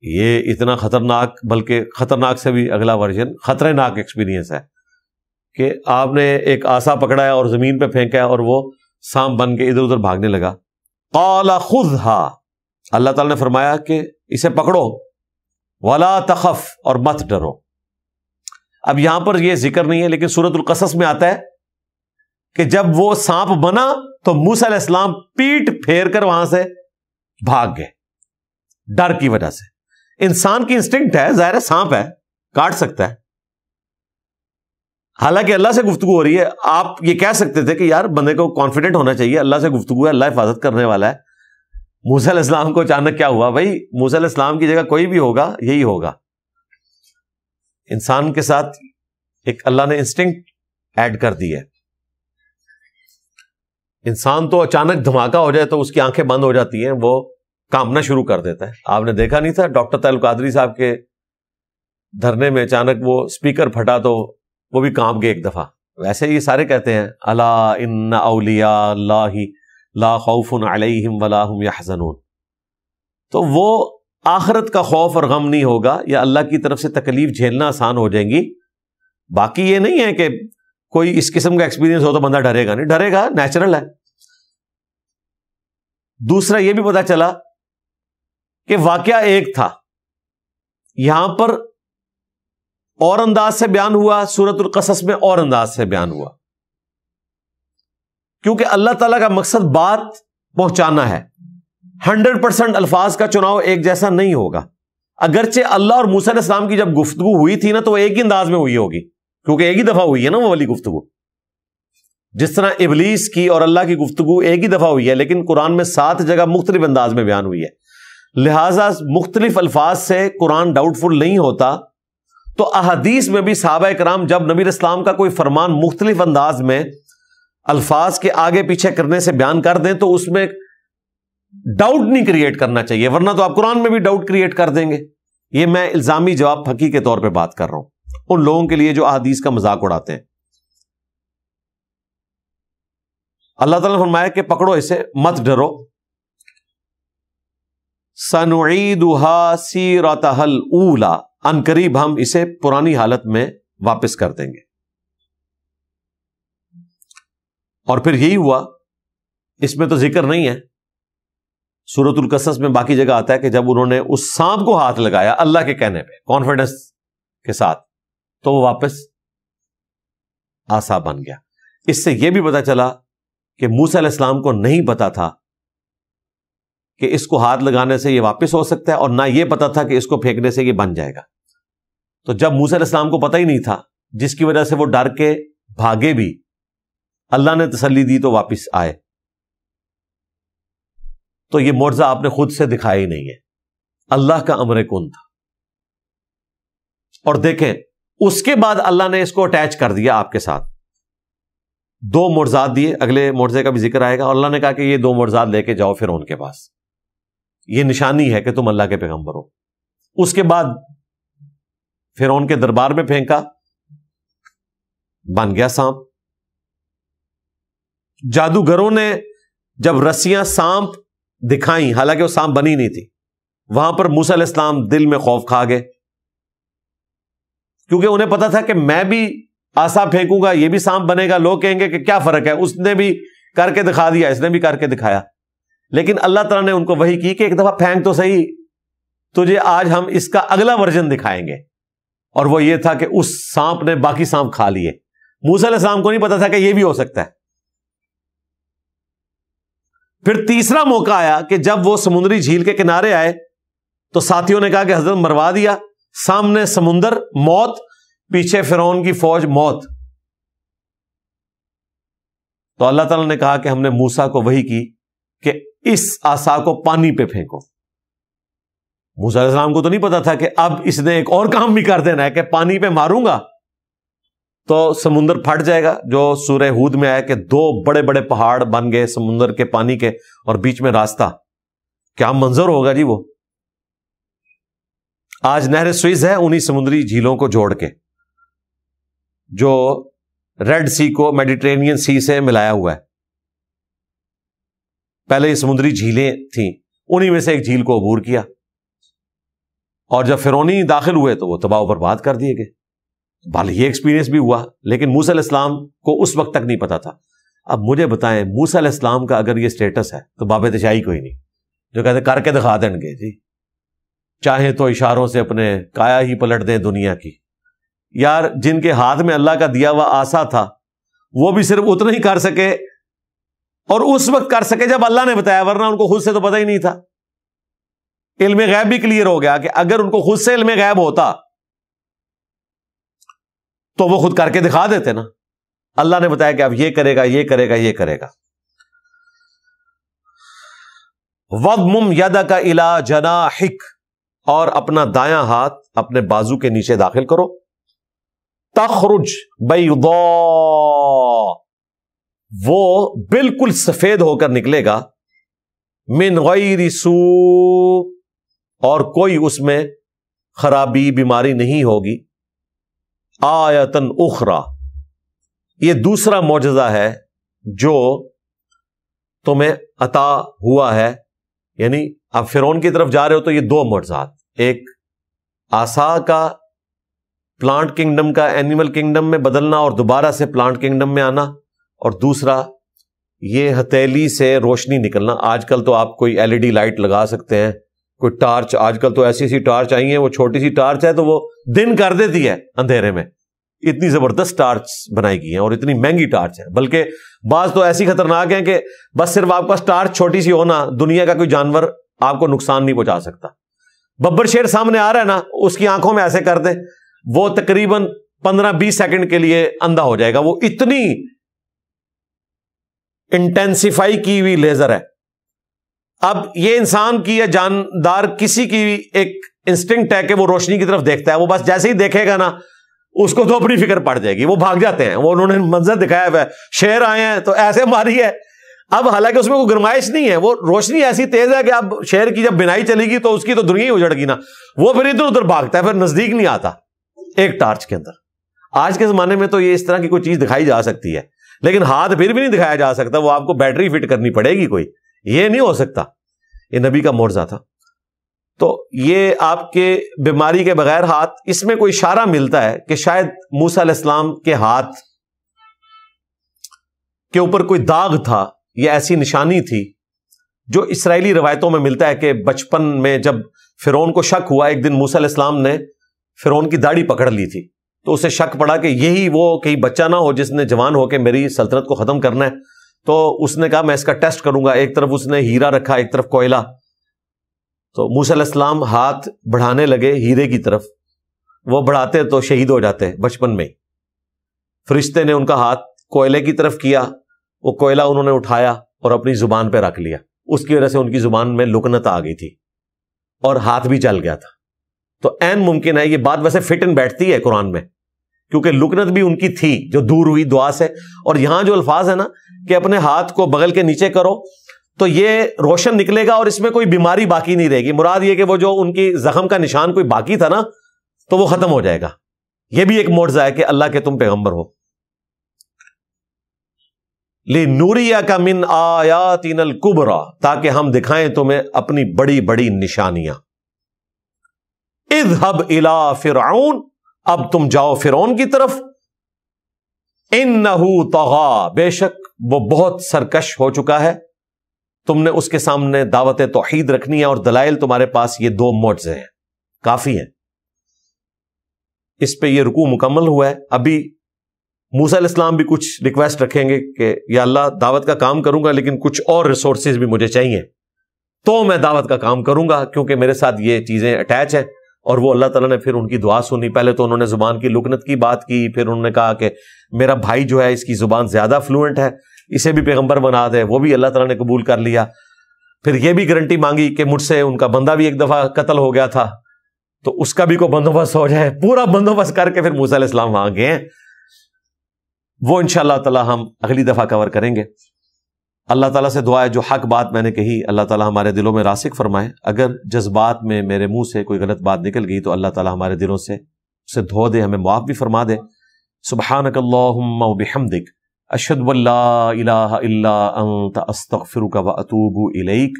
یہ اتنا خطرناک، بلکہ خطرناک سے بھی اگلا ورژن خطرے ناک ایکسپیرینس ہے کہ آپ نے ایک عصا پکڑا ہے اور زمین پہ پھینکا ہے اور وہ سانپ بن کے ادھر ادھر بھاگنے لگا. قال خذھا، اللہ تعالیٰ نے فرمایا کہ اسے پکڑو، ولا تخف، اور مت ڈرو. اب یہاں پر یہ ذکر نہیں ہے لیکن سورۃ القصص میں آتا ہے کہ جب وہ سانپ بنا تو موسیٰ علیہ السلام پیٹ پھیر کر وہاں سے بھاگ گئے ڈر کی وجہ سے. انسان کی انسٹنکٹ ہے، ظاہر ہے سانپ ہے، کاٹ سکتا ہے. حالانکہ اللہ سے گفتگو ہو رہی ہے. آپ یہ کہہ سکتے تھے کہ یار بندے کو کانفیڈنٹ ہونا چاہیے، اللہ سے گفتگو ہے، اللہ حفاظت کرنے والا ہے. موسیٰ علیہ السلام کو اچانک کیا ہوا؟ بھائی موسیٰ علیہ السلام کی جگہ کوئی بھی ہوگا یہی ہوگا. انسان کے ساتھ ایک اللہ نے انسٹنکٹ ایڈ کر دی ہے. انسان تو اچانک دھماکہ ہو جائے تو اس کی آنکھیں بند ہو جاتی ہیں، وہ کانپنا شروع کر دیتا ہے. آپ نے دیکھا نہیں تھا ڈاکٹر طاہر القادری صاحب کے دھرنے میں اچانک وہ اسپیکر پھٹا تو وہ بھی کانپ گئے ایک دفعہ. ویسے یہ سارے کہتے ہیں الا ان اولیاء اللہ لا خوف علیہم ولا هم یحزنون. تو وہ آخرت کا خوف اور غم نہیں ہوگا، یا اللہ کی طرف سے تکلیف جھیلنا آسان ہو جائیں گی. باقی یہ نہیں ہے کہ کوئی اس قسم کا ایکسپیرینس ہو تو بندہ ڈرے گا نہیں، ڈرے گا، نیچرل ہے. دوسرا یہ بھی پتا چلا کہ واقعہ ایک تھا، یہاں پر اور انداز سے بیان ہوا، سورۃ القصص میں اور انداز سے بیان ہوا، کیونکہ اللہ تعالیٰ کا مقصد بات پہنچانا ہے. 100% الفاظ کا چناؤ ایک جیسا نہیں ہوگا. اگرچہ اللہ اور موسیٰ علیہ السلام کی جب گفتگو ہوئی تھی نا تو وہ ایک ہی انداز میں ہوئی ہوگی، کیونکہ ایک ہی دفعہ ہوئی ہے نا وہ والی گفتگو. جس طرح ابلیس کی اور اللہ کی گفتگو ایک ہی دفعہ ہوئی ہے، لیکن قرآن میں 7 جگہ مختلف انداز میں بیان ہوئی ہے. لہٰذا مختلف الفاظ سے قرآن ڈاؤٹ فل نہیں ہوتا. تو احادیث میں بھی صحابہ کرام جب نبی اسلام کا کوئی فرمان مختلف انداز میں الفاظ کے آگے پیچھے کرنے سے بیان کر دیں تو اس میں ڈاؤٹ نہیں کریٹ کرنا چاہیے، ورنہ تو آپ قرآن میں بھی ڈاؤٹ کریٹ کر دیں گے. یہ میں الزامی جواب پھکی کے طور پہ بات کر رہا ہوں ان لوگوں کے لیے جو احادیث کا مذاق اڑاتے ہیں. اللہ تعالیٰ نے فرمایا کہ پکڑو اسے، مت ڈرو. سنعیدها سیرتها الاولی، ان قریب ہم اسے پرانی حالت میں واپس کر دیں گے. اور پھر یہی ہوا. اس میں تو ذکر نہیں ہے، سورۃ القصص میں باقی جگہ آتا ہے کہ جب انہوں نے اس سانپ کو ہاتھ لگایا اللہ کے کہنے پہ کانفیڈنس کے ساتھ تو وہ واپس عصا بن گیا. اس سے یہ بھی پتا چلا کہ موسیٰ علیہ السلام کو نہیں پتا تھا کہ اس کو ہاتھ لگانے سے یہ واپس ہو سکتا ہے، اور نہ یہ پتا تھا کہ اس کو پھینکنے سے یہ بن جائے گا. تو جب موسیٰ علیہ السلام کو پتہ ہی نہیں تھا، جس کی وجہ سے وہ ڈر کے بھاگے بھی، اللہ نے تسلی دی تو واپس آئے. تو یہ معجزہ آپ نے خود سے دکھایا ہی نہیں ہے، اللہ کا امر کن تھا. اور دیکھیں اس کے بعد اللہ نے اس کو اٹیچ کر دیا آپ کے ساتھ. 2 معجزات دیے، اگلے معجزے کا بھی ذکر آئے گا، اور اللہ نے کہا کہ یہ 2 معجزات لے کے جاؤ فرعون کے پاس، یہ نشانی ہے کہ تم اللہ کے پیغمبر ہو. اس کے بعد فرعون کے دربار میں پھینکا، بن گیا سانپ. جادوگروں نے جب رسیاں سانپ دکھائیں، حالانکہ وہ سانپ بنی نہیں تھی، وہاں پر موسیٰ علیہ السلام دل میں خوف کھا گئے، کیونکہ انہیں پتا تھا کہ میں بھی عصا پھینکوں گا یہ بھی سانپ بنے گا، لوگ کہیں گے کہ کیا فرق ہے، اس نے بھی کر کے دکھا دیا، اس نے بھی کر کے دکھایا. لیکن اللہ تعالیٰ نے ان کو وحی کی کہ ایک دفعہ پھینک تو صحیح، تجھے آج ہم اس کا اگلا ورژن دکھائیں گے. اور وہ یہ تھا کہ اس سانپ نے باقی سانپ کھا لیے. موسیٰ علیہ السلام کو نہیں پتا تھا کہ یہ بھی ہو سکتا ہے. پھر تیسرا موقع آیا کہ جب وہ سمندری جھیل کے کنارے آئے تو ساتھیوں نے کہا کہ حضرت مروا دیا، سامنے سمندر موت، پیچھے فرعون کی فوج موت. تو اللہ تعالیٰ نے کہا کہ ہم نے موسیٰ کو وحی کی کہ اس عصا کو پانی پہ پھینکو. موسیٰ علیہ السلام کو تو نہیں پتا تھا کہ اب اس نے ایک اور کام بھی کر دینا ہے کہ پانی پہ ماروں گا تو سمندر پھٹ جائے گا. جو سورہ ہود میں آیا کہ 2 بڑے بڑے پہاڑ بن گئے سمندر کے پانی کے اور بیچ میں راستہ. کیا منظر ہوگا جی وہ. آج نہر سوئز ہے انہی سمندری جھیلوں کو جوڑ کے، جو ریڈ سی کو میڈیٹرینین سی سے ملایا ہوا ہے. پہلے یہ سمندری جھیلیں تھیں، انہی میں سے ایک جھیل کو عبور کیا. اور جب فرعونی داخل ہوئے تو وہ تباہ و برباد کر دیے گئے. بھلے یہ ایکسپیرینس بھی ہوا لیکن موسیٰ علیہ السلام کو اس وقت تک نہیں پتا تھا. اب مجھے بتائیں موسیٰ علیہ السلام کا اگر یہ سٹیٹس ہے تو باب تشائی کوئی نہیں جو کہتے کر کے دکھا دیں گے جی, چاہیں تو اشاروں سے اپنے کایا ہی پلٹ دیں دنیا کی. یار جن کے ہاتھ میں اللہ کا دیا ہوا آسا تھا وہ بھی صرف اتنا ہی کر سکے اور اس وقت کر سکے جب اللہ نے بتایا, ورنہ ان کو خود سے تو پتہ ہی نہیں تھا. علم غیب بھی کلیئر ہو گیا کہ اگر ان کو خود سے علم غیب ہوتا تو وہ خود کر کے دکھا دیتے نا. اللہ نے بتایا کہ اب یہ کرے گا, یہ کرے گا, یہ کرے گا. وَضْمُمْ يَدَكَ إِلَى جَنَاحِكَ, اور اپنا دایاں ہاتھ اپنے بازو کے نیچے داخل کرو. تخرج بیضاء, وہ بالکل سفید ہو کر نکلے گا. من غیر سوء, اور کوئی اس میں خرابی بیماری نہیں ہوگی. آیتن اخرى, یہ دوسرا معجزہ ہے جو تمہیں عطا ہوا ہے. یعنی اب فرعون کی طرف جا رہے ہو تو یہ دو معجزات, ایک عصا کا پلانٹ کنگڈم کا اینیمل کنگڈم میں بدلنا اور دوبارہ سے پلانٹ کنگڈم میں آنا, اور دوسرا یہ ہتھیلی سے روشنی نکلنا. آج کل تو آپ کوئی LED لائٹ لگا سکتے ہیں, کوئی ٹارچ, آج کل تو ایسی ٹارچ آئی ہیں, وہ چھوٹی سی ٹارچ ہے تو وہ دن کر دیتی ہے اندھیرے میں. اتنی زبردست ٹارچ بنائی گئی ہیں اور اتنی مہنگی ٹارچ ہے, بلکہ بعض تو ایسی خطرناک ہیں کہ بس صرف آپ کے پاس ٹارچ چھوٹی سی ہونا, دنیا کا کوئی جانور آپ کو نقصان نہیں پہنچا سکتا. ببر شیر سامنے آ رہا ہے نا, اس کی آنکھوں میں ایسے کر دیں, وہ تقریباً 15-20 سیکنڈ کے لیے اندھا ہو جائے گا. وہ اتنی انٹینسیفائی کی ہوئی لیزر ہے. اب یہ انسان کی یا جاندار کسی کی ایک انسٹنکٹ ہے کہ وہ روشنی کی طرف دیکھتا ہے, وہ بس جیسے ہی دیکھے گا نا اس کو تو اپنی فکر پڑ جائے گی, وہ بھاگ جاتے ہیں. وہ انہوں نے منظر دکھایا ہوا ہے, شیر آئے ہیں تو ایسے ماری ہے. اب حالانکہ اس میں کوئی گرمائش نہیں ہے, وہ روشنی ایسی تیز ہے کہ اب شیر کی جب بنائی چلے گی تو اس کی تو دنیا ہی اجڑ گی نا. وہ پھر ادھر ادھر بھاگتا ہے, پھر نزدیک نہیں آتا ایک ٹارچ کے اندر. آج کے زمانے میں تو یہ اس طرح کی کوئی چیز دکھائی جا سکتی ہے, لیکن ہاتھ پھر بھی نہیں دکھایا جا سکتا, وہ آپ کو بیٹری فٹ کرنی پڑے گی کوئی, یہ نہیں ہو سکتا. یہ نبی کا معجزہ تھا. تو یہ آپ کے بیماری کے بغیر ہاتھ, اس میں کوئی اشارہ ملتا ہے کہ شاید موسیٰ علیہ السلام کے ہاتھ کے اوپر کوئی داغ تھا, یہ ایسی نشانی تھی جو اسرائیلی روایتوں میں ملتا ہے کہ بچپن میں جب فرعون کو شک ہوا, ایک دن موسیٰ علیہ السلام نے فرعون کی داڑھی پکڑ لی تھی, تو اسے شک پڑا کہ یہی وہ کہیں بچہ نہ ہو جس نے جوان ہو کے میری سلطنت کو ختم کرنا ہے. تو اس نے کہا میں اس کا ٹیسٹ کروں گا. ایک طرف اس نے ہیرا رکھا, ایک طرف کوئلہ. تو موسیٰ علیہ السلام ہاتھ بڑھانے لگے ہیرے کی طرف, وہ بڑھاتے تو شہید ہو جاتے بچپن میں. فرشتے نے ان کا ہاتھ کوئلے کی طرف کیا, وہ کوئلہ انہوں نے اٹھایا اور اپنی زبان پہ رکھ لیا. اس کی وجہ سے ان کی زبان میں لکنت آ گئی تھی اور ہاتھ بھی چل گیا تھا. تو عین ممکن ہے, یہ بات ویسے فٹ ان بیٹھتی ہے قرآن میں, کیونکہ لکنت بھی ان کی تھی جو دور ہوئی دعا سے. اور یہاں جو الفاظ ہے نا کہ اپنے ہاتھ کو بغل کے نیچے کرو, تو یہ روشن نکلے گا اور اس میں کوئی بیماری باقی نہیں رہے گی. مراد یہ کہ وہ جو ان کی زخم کا نشان کوئی باقی تھا نا تو وہ ختم ہو جائے گا. یہ بھی ایک معجزہ ہے کہ اللہ کے تم پیغمبر ہو. لِنُرِيَكَ مِنْ آيَاتِنَا الْكُبْرَى, تاکہ ہم دکھائیں تمہیں اپنی بڑی بڑی نشانیاں. اذهب الى فرعون, اب تم جاؤ فرعون کی طرف. انه طغى, بے شک وہ بہت سرکش ہو چکا ہے. تم نے اس کے سامنے دعوت توحید رکھنی ہے, اور دلائل تمہارے پاس یہ دو معجزے ہیں, کافی ہیں. اس پہ یہ رکوع مکمل ہوا ہے. ابھی موسیٰ علیہ السلام بھی کچھ ریکویسٹ رکھیں گے کہ یا اللہ دعوت کا کام کروں گا لیکن کچھ اور ریسورسز بھی مجھے چاہیے, تو میں دعوت کا کام کروں گا, کیونکہ میرے ساتھ یہ چیزیں اٹیچ ہیں. اور وہ اللہ تعالیٰ نے پھر ان کی دعا سنی. پہلے تو انہوں نے زبان کی لکنت کی بات کی, پھر انہوں نے کہا کہ میرا بھائی جو ہے اس کی زبان زیادہ فلوئنٹ ہے, اسے بھی پیغمبر بنا دے. وہ بھی اللہ تعالیٰ نے قبول کر لیا. پھر یہ بھی گارنٹی مانگی کہ مجھ سے ان کا بندہ بھی ایک دفعہ قتل ہو گیا تھا, تو اس کا بھی کوئی بندوبست ہو جائے. پورا بندوبست کر کے پھر موسیٰ علیہ السلام وہاں گئے. وہ انشاءاللہ تعالیٰ ہم اگلی دفعہ کور کریں گے. اللہ تعالیٰ سے دعا ہے جو حق بات میں نے کہی اللہ تعالیٰ ہمارے دلوں میں راسخ فرمائے. اگر جذبات میں میرے منہ سے کوئی غلط بات نکل گئی تو اللہ تعالیٰ ہمارے دلوں سے اسے دھو دے, ہمیں معاف بھی فرما دے. سبحانک اللہم و بحمدک, اشہد ان لا الہ الا انت, استغفرک و اتوب الیک,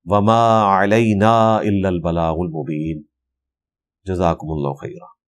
وما علینا الا البلاغ المبین. جزاکم اللہ خیرا.